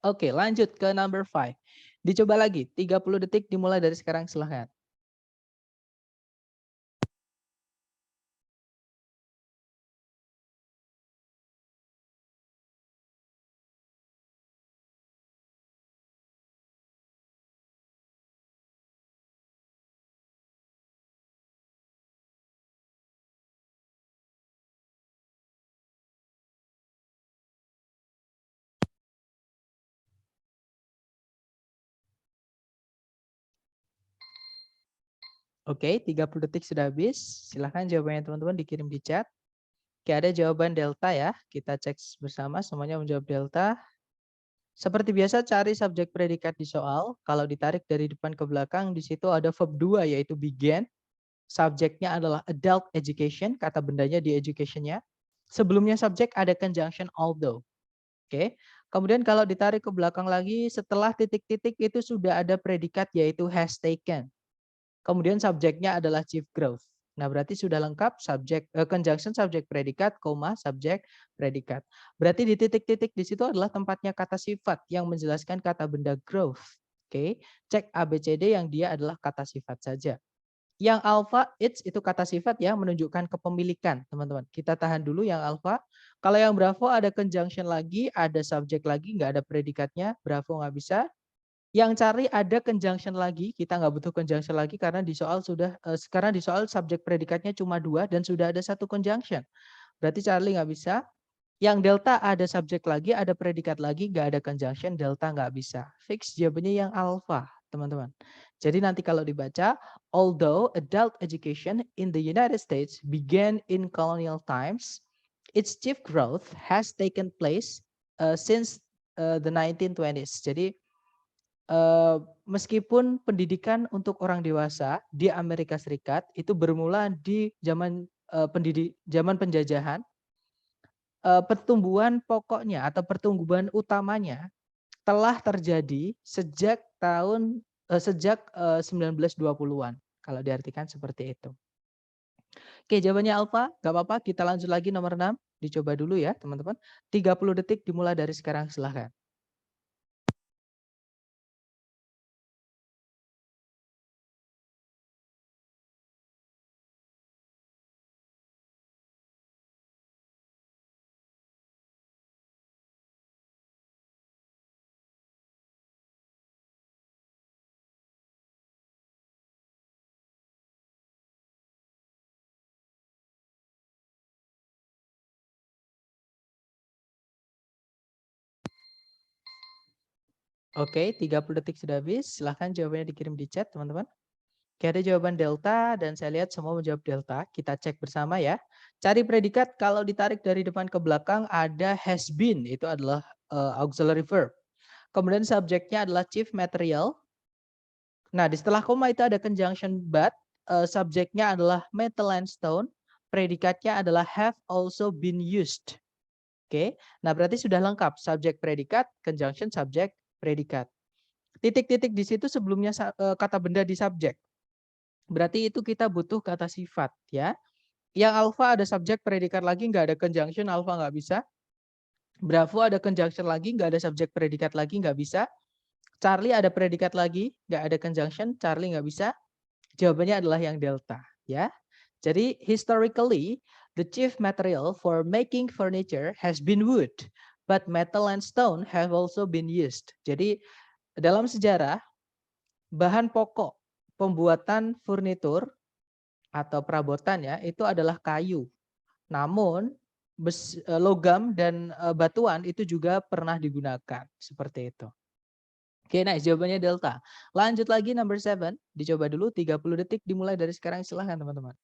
Oke, lanjut ke number 5. Dicoba lagi, 30 detik dimulai dari sekarang, silahkan. Oke, 30 detik sudah habis. Silahkan jawabannya teman-teman dikirim di chat. Oke, ada jawaban delta ya. Kita cek bersama semuanya menjawab delta. Seperti biasa cari subjek predikat di soal. Kalau ditarik dari depan ke belakang, di situ ada verb 2 yaitu began. Subjeknya adalah adult education, kata bendanya di education-nya. Sebelumnya subjek ada conjunction although. Oke. Kemudian kalau ditarik ke belakang lagi, setelah titik-titik itu sudah ada predikat yaitu has taken. Kemudian subjeknya adalah chief growth. Nah, berarti sudah lengkap subjek, conjunction subjek predikat, koma subjek predikat. Berarti di titik-titik di situ adalah tempatnya kata sifat yang menjelaskan kata benda growth. Oke, cek ABCD yang dia adalah kata sifat saja. Yang alpha, itu kata sifat ya, menunjukkan kepemilikan, teman-teman. Kita tahan dulu yang alpha. Kalau yang bravo ada conjunction lagi, ada subjek lagi, nggak ada predikatnya, bravo nggak bisa. Yang cari ada conjunction lagi, kita nggak butuh conjunction lagi karena di soal sudah, sekarang di soal subjek predikatnya cuma 2 dan sudah ada satu conjunction. Berarti Charlie nggak bisa. Yang delta ada subjek lagi, ada predikat lagi, nggak ada conjunction, delta nggak bisa. Fix jawabannya yang alpha, teman-teman. Jadi nanti kalau dibaca, although adult education in the United States began in colonial times, its chief growth has taken place since the 1920s. Jadi meskipun pendidikan untuk orang dewasa di Amerika Serikat itu bermula di zaman penjajahan, pertumbuhan pokoknya atau pertumbuhan utamanya telah terjadi sejak 1920-an kalau diartikan seperti itu. Oke, jawabannya Alfa, nggak apa-apa, kita lanjut lagi nomor 6. Dicoba dulu ya, teman-teman. 30 detik dimulai dari sekarang, silahkan. Oke, 30 detik sudah habis. Silahkan jawabannya dikirim di chat, teman-teman. Oke, ada jawaban delta dan saya lihat semua menjawab delta. Kita cek bersama ya. Cari predikat kalau ditarik dari depan ke belakang ada has been, itu adalah auxiliary verb. Kemudian subjeknya adalah chief material. Nah, di setelah koma itu ada conjunction but, subjeknya adalah metal and stone, predikatnya adalah have also been used. Oke, nah berarti sudah lengkap subjek predikat, conjunction subjek predikat. Titik-titik di situ sebelumnya kata benda di subjek. Berarti itu kita butuh kata sifat ya. Yang alpha ada subjek predikat lagi nggak ada conjunction, alpha nggak bisa. Bravo ada conjunction lagi nggak ada subjek predikat lagi nggak bisa. Charlie ada predikat lagi nggak ada conjunction, Charlie nggak bisa. Jawabannya adalah yang delta ya. Jadi historically the chief material for making furniture has been wood, but metal and stone have also been used. Jadi dalam sejarah bahan pokok pembuatan furnitur atau perabotan ya itu adalah kayu. Namun logam dan batuan itu juga pernah digunakan seperti itu. Oke, nice. Jawabannya delta. Lanjut lagi number 7. Dicoba dulu 30 detik dimulai dari sekarang. Silahkan teman-teman.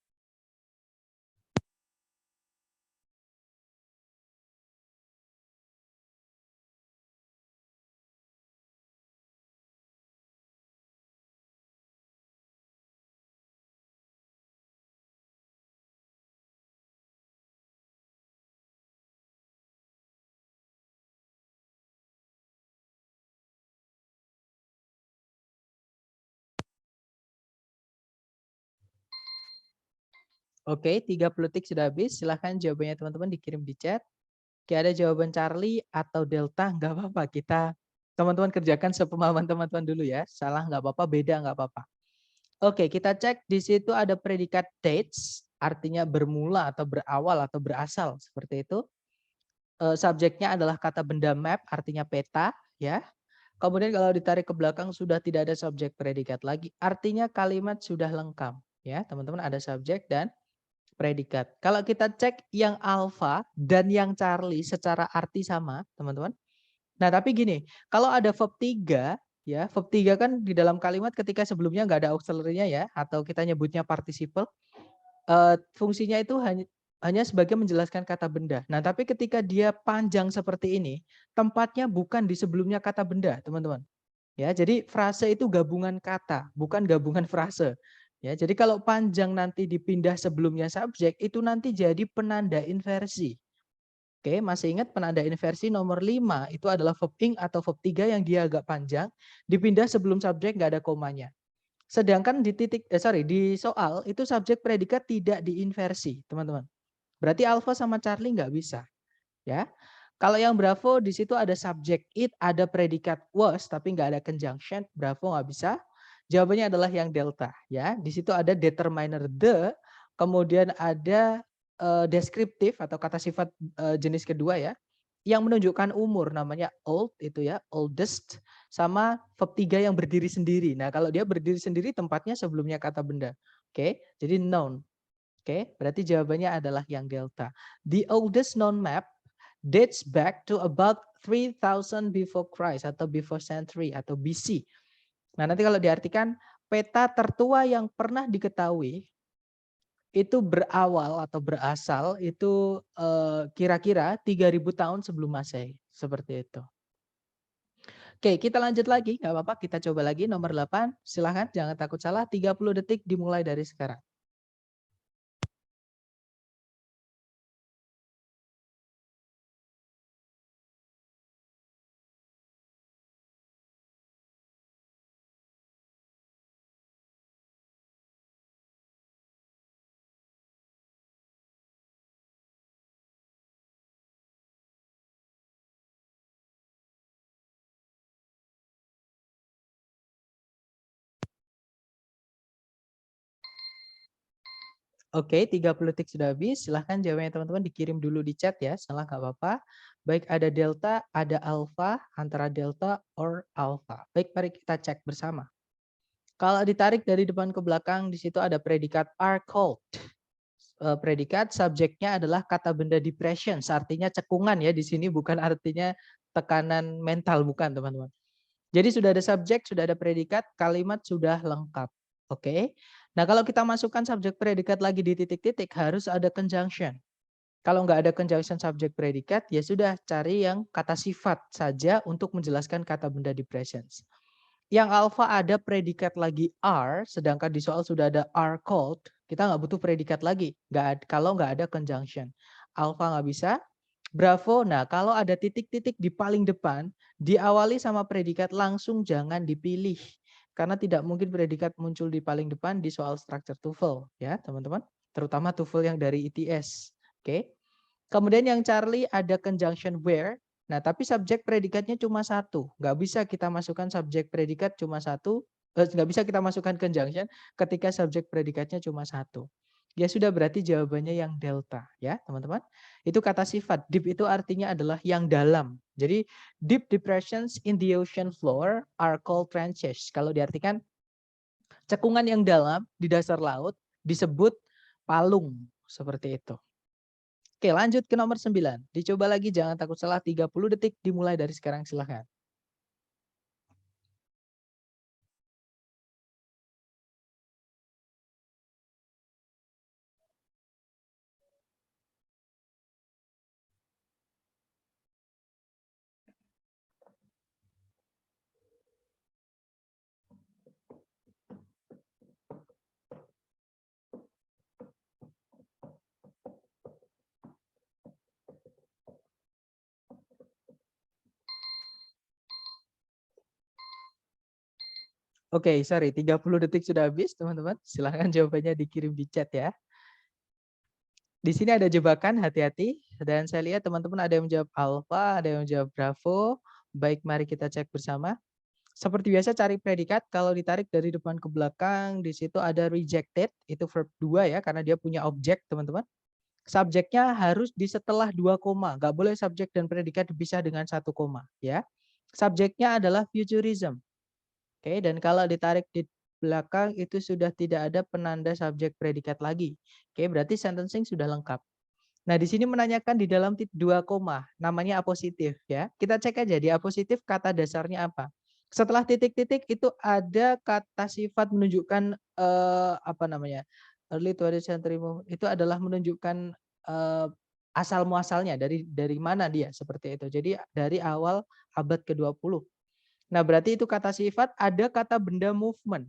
Oke, 30 detik sudah habis. Silahkan jawabannya teman-teman dikirim di chat. Oke, ada jawaban Charlie atau Delta, nggak apa-apa. Kita teman-teman kerjakan sepemahaman teman-teman dulu ya. Salah nggak apa-apa, beda nggak apa-apa. Oke, kita cek di situ ada predikat dates, artinya bermula atau berawal atau berasal seperti itu. Subjeknya adalah kata benda map, artinya peta, ya. Kemudian kalau ditarik ke belakang sudah tidak ada subjek predikat lagi, artinya kalimat sudah lengkap, ya. Teman-teman ada subjek dan predikat. Kalau kita cek yang alpha dan yang Charlie secara arti sama, teman-teman. Nah, tapi gini, kalau ada verb 3, ya, verb 3 kan di dalam kalimat ketika sebelumnya nggak ada auxiliary-nya ya, atau kita nyebutnya participle, fungsinya itu hanya sebagai menjelaskan kata benda. Nah, tapi ketika dia panjang seperti ini, tempatnya bukan di sebelumnya kata benda, teman-teman. Ya, jadi frase itu gabungan kata, bukan gabungan frase. Ya, jadi kalau panjang nanti dipindah sebelumnya subjek, itu nanti jadi penanda inversi. Oke, masih ingat penanda inversi nomor 5 itu adalah verb ing atau verb 3 yang dia agak panjang, dipindah sebelum subjek nggak ada komanya. Sedangkan di soal itu subjek predikat tidak diinversi, teman-teman. Berarti alpha sama Charlie nggak bisa, ya. Kalau yang Bravo di situ ada subjek it, ada predikat was, tapi nggak ada conjunction, Bravo nggak bisa. Jawabannya adalah yang delta, ya. Di situ ada determiner the, kemudian ada deskriptif atau kata sifat jenis kedua ya, yang menunjukkan umur namanya old itu ya, oldest, sama verb 3 yang berdiri sendiri. Nah, kalau dia berdiri sendiri tempatnya sebelumnya kata benda. Oke, jadi noun. Oke, berarti jawabannya adalah yang delta. The oldest known map dates back to about 3000 before Christ atau before century atau BC. Nah, nanti kalau diartikan peta tertua yang pernah diketahui itu berawal atau berasal itu kira-kira 3000 tahun sebelum Masehi, seperti itu. Oke, kita lanjut lagi, nggak apa-apa, kita coba lagi nomor 8. Silahkan, jangan takut salah, 30 detik dimulai dari sekarang. Oke, 30 detik sudah habis. Silahkan jawabannya teman-teman dikirim dulu di chat ya. Salah nggak apa-apa. Baik ada delta, ada alpha, antara delta or alpha. Baik, mari kita cek bersama. Kalau ditarik dari depan ke belakang, di situ ada predikat are cold. Predikat subjeknya adalah kata benda depression, artinya cekungan ya di sini, bukan artinya tekanan mental, bukan teman-teman. Jadi sudah ada subjek, sudah ada predikat, kalimat sudah lengkap. Oke. Nah, kalau kita masukkan subjek predikat lagi di titik-titik harus ada conjunction. Kalau nggak ada conjunction subjek predikat, ya sudah cari yang kata sifat saja untuk menjelaskan kata benda di presence. Yang alpha ada predikat lagi are, sedangkan di soal sudah ada are called, kita nggak butuh predikat lagi. Kalau nggak ada conjunction. Alpha nggak bisa. Bravo. Nah, kalau ada titik-titik di paling depan, diawali sama predikat langsung jangan dipilih. Karena tidak mungkin predikat muncul di paling depan di soal structure TOEFL, ya teman-teman. Terutama TOEFL yang dari ITS. Oke. Kemudian yang Charlie ada conjunction where. Nah, tapi subjek predikatnya cuma satu. Nggak bisa kita masukkan subjek predikat cuma satu. Nggak bisa kita masukkan conjunction ketika subjek predikatnya cuma satu. Ya sudah berarti jawabannya yang delta ya teman-teman. Itu kata sifat. Deep itu artinya adalah yang dalam. Jadi deep depressions in the ocean floor are called trenches. Kalau diartikan cekungan yang dalam di dasar laut disebut palung. Seperti itu. Oke, lanjut ke nomor 9. Dicoba lagi, jangan takut salah. 30 detik dimulai dari sekarang, silahkan. Oke, sorry, 30 detik sudah habis, teman-teman. Silahkan jawabannya dikirim di chat ya. Di sini ada jebakan, hati-hati. Dan saya lihat teman-teman ada yang menjawab alpha, ada yang menjawab bravo. Baik, mari kita cek bersama. Seperti biasa cari predikat, kalau ditarik dari depan ke belakang, di situ ada rejected, itu verb 2 ya, karena dia punya objek, teman-teman. Subjeknya harus di setelah 2 koma, nggak boleh subjek dan predikat dipisah dengan 1 koma. Ya. Subjeknya adalah futurism. Oke, dan kalau ditarik di belakang itu sudah tidak ada penanda subjek predikat lagi. Oke, berarti sentencing sudah lengkap. Nah, di sini menanyakan di dalam 2 koma, namanya apositif ya. Kita cek aja di apositif kata dasarnya apa. Setelah titik-titik itu ada kata sifat menunjukkan apa namanya? Early 20th century itu adalah menunjukkan asal muasalnya dari mana dia seperti itu. Jadi dari awal abad ke-20. Nah, berarti itu kata sifat, ada kata benda movement.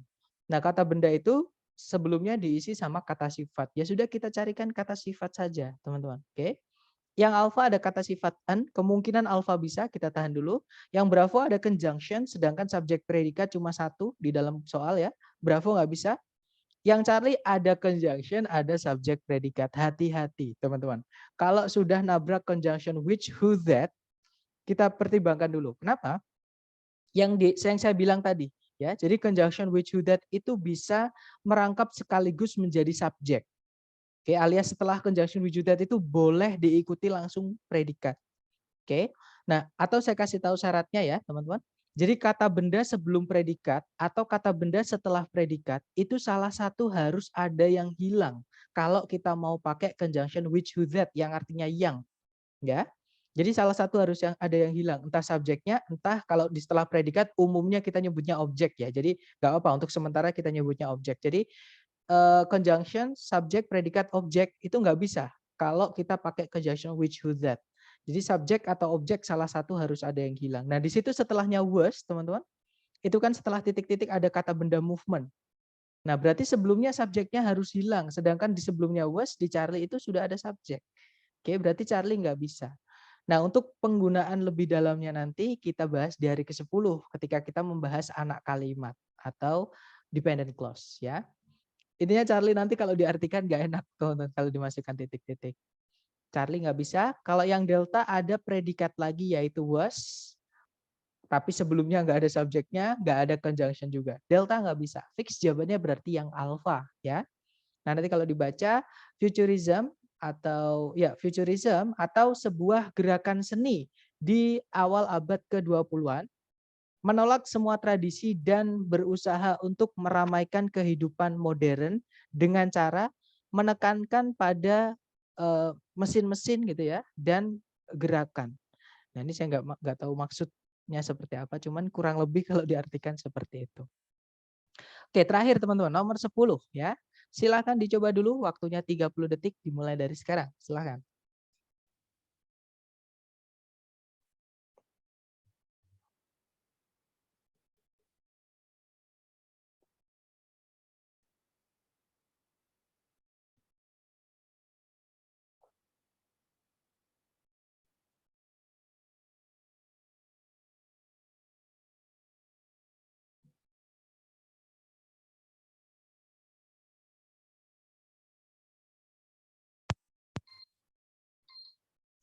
Nah, kata benda itu sebelumnya diisi sama kata sifat. Ya sudah kita carikan kata sifat saja, teman-teman. Oke. Yang alpha ada kata sifat an, kemungkinan alpha bisa, kita tahan dulu. Yang bravo ada conjunction, sedangkan subjek predikat cuma satu di dalam soal ya. Bravo nggak bisa. Yang Charlie ada conjunction, ada subjek predikat. Hati-hati, teman-teman. Kalau sudah nabrak conjunction which, who, that, kita pertimbangkan dulu. Kenapa? Yang saya bilang tadi ya, jadi conjunction which, who, that itu bisa merangkap sekaligus menjadi subjek. Oke, alias setelah conjunction which, who, that itu boleh diikuti langsung predikat. Oke. Nah, atau saya kasih tahu syaratnya ya, teman-teman. Jadi kata benda sebelum predikat atau kata benda setelah predikat itu salah satu harus ada yang hilang kalau kita mau pakai conjunction which, who, that yang artinya yang, ya. Jadi salah satu harus yang ada yang hilang, entah subjeknya, entah kalau di setelah predikat umumnya kita nyebutnya objek ya. Jadi nggak apa untuk sementara kita nyebutnya objek. Jadi conjunction, subjek, predikat, objek itu nggak bisa kalau kita pakai conjunction which, who, that. Jadi subjek atau objek salah satu harus ada yang hilang. Nah di situ setelahnya was, teman-teman, itu kan setelah titik-titik ada kata benda movement. Nah berarti sebelumnya subjeknya harus hilang, sedangkan di sebelumnya was di Charlie itu sudah ada subjek. Oke, berarti Charlie nggak bisa. Nah, untuk penggunaan lebih dalamnya nanti kita bahas di hari ke-10 ketika kita membahas anak kalimat atau dependent clause ya. Intinya Charlie nanti kalau diartikan nggak enak teman-teman kalau dimasukkan titik-titik. Charlie nggak bisa. Kalau yang delta ada predikat lagi yaitu was, tapi sebelumnya nggak ada subjeknya, nggak ada conjunction juga. Delta nggak bisa. Fix jawabannya berarti yang alpha ya. Nah, nanti kalau dibaca futurism atau sebuah gerakan seni di awal abad ke-20-an menolak semua tradisi dan berusaha untuk meramaikan kehidupan modern dengan cara menekankan pada mesin-mesin gitu ya dan gerakan. Nah, ini saya nggak tahu maksud maksudnya seperti apa, cuman kurang lebih kalau diartikan seperti itu. Oke, terakhir teman-teman, nomor 10 ya. Silakan dicoba dulu, waktunya 30 detik dimulai dari sekarang. Silakan.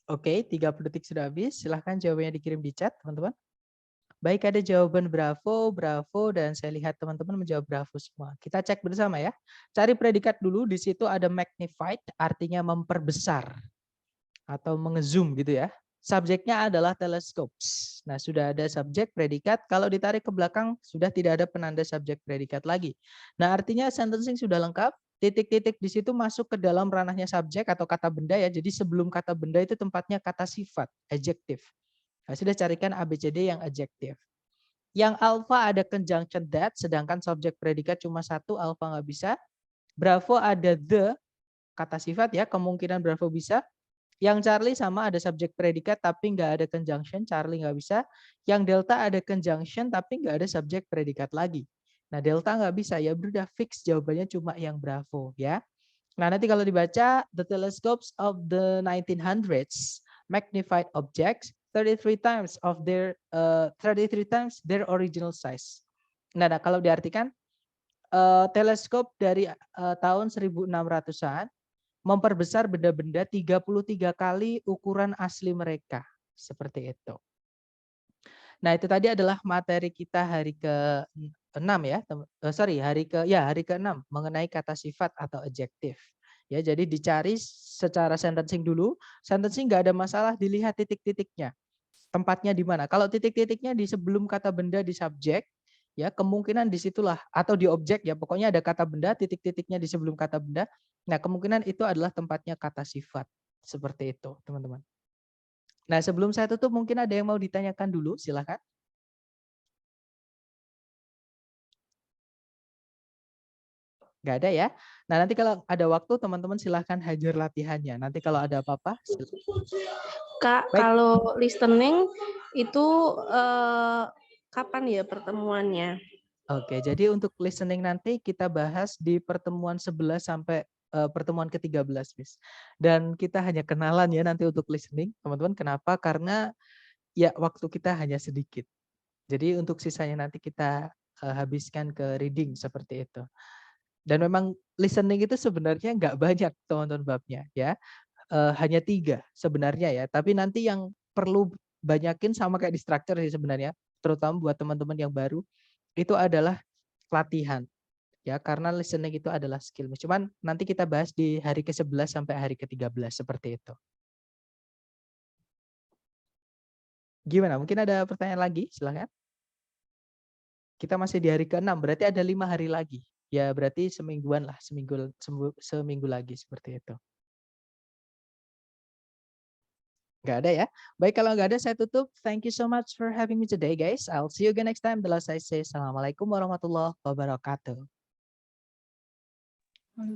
Oke, 30 detik sudah habis. Silahkan jawabannya dikirim di chat, teman-teman. Baik, ada jawaban bravo, bravo, dan saya lihat teman-teman menjawab bravo semua. Kita cek bersama ya. Cari predikat dulu, di situ ada magnified, artinya memperbesar atau mengezoom gitu ya. Subjeknya adalah telescopes. Nah, sudah ada subjek predikat, kalau ditarik ke belakang sudah tidak ada penanda subjek predikat lagi. Nah, artinya sentencing sudah lengkap, titik-titik di situ masuk ke dalam ranahnya subjek atau kata benda ya. Jadi sebelum kata benda itu tempatnya kata sifat, adjektif. Nah, sudah carikan ABCD yang adjektif. Yang alpha ada conjunction that, sedangkan subjek predikat cuma satu, alpha nggak bisa. Bravo ada the, kata sifat ya, kemungkinan bravo bisa. Yang Charlie sama ada subjek predikat tapi nggak ada conjunction, Charlie nggak bisa. Yang Delta ada conjunction tapi nggak ada subjek predikat lagi. Nah, Delta nggak bisa, ya udah fix jawabannya cuma yang bravo ya. Nah, nanti kalau dibaca, the telescopes of the 1900s magnified objects 33 times of their 33 times their original size. Nah, kalau diartikan teleskop dari tahun 1600-an memperbesar benda-benda 33 kali ukuran asli mereka. Seperti itu. Nah, itu tadi adalah materi kita hari ke-6 ya. Hari ke-6 mengenai kata sifat atau adjektif. Ya, jadi dicari secara sentencing dulu. Sentencing nggak ada masalah, dilihat titik-titiknya. Tempatnya di mana? Kalau titik-titiknya di sebelum kata benda di subjek, ya kemungkinan disitulah, atau di objek ya, pokoknya ada kata benda, titik-titiknya di sebelum kata benda. Nah, kemungkinan itu adalah tempatnya kata sifat. Seperti itu, teman-teman. Nah, sebelum saya tutup, mungkin ada yang mau ditanyakan dulu, silakan. Nggak ada ya. Nah, nanti kalau ada waktu, teman-teman silahkan hajar latihannya. Nanti kalau ada apa-apa, Kak, baik. kalau listening itu kapan ya pertemuannya? Oke, jadi untuk listening nanti kita bahas di pertemuan 11 sampai pertemuan ke-13, Miss. Dan kita hanya kenalan ya nanti untuk listening, teman-teman. Kenapa? Karena ya waktu kita hanya sedikit. Jadi untuk sisanya nanti kita habiskan ke reading seperti itu. Dan memang listening itu sebenarnya nggak banyak teman-teman babnya ya. Hanya 3 sebenarnya ya. Tapi nanti yang perlu banyakin sama kayak di structure sih sebenarnya. Terutama buat teman-teman yang baru. Itu adalah latihan. Ya, karena listening itu adalah skill. Cuman nanti kita bahas di hari ke-11 sampai hari ke-13 seperti itu. Gimana? Mungkin ada pertanyaan lagi? Silahkan. Kita masih di hari ke-6, berarti ada 5 hari lagi. Ya, berarti semingguan lah, seminggu lagi seperti itu. Nggak ada ya? Baik, kalau nggak ada saya tutup. Thank you so much for having me today, guys. I'll see you again next time. The last I say, Assalamualaikum warahmatullahi wabarakatuh.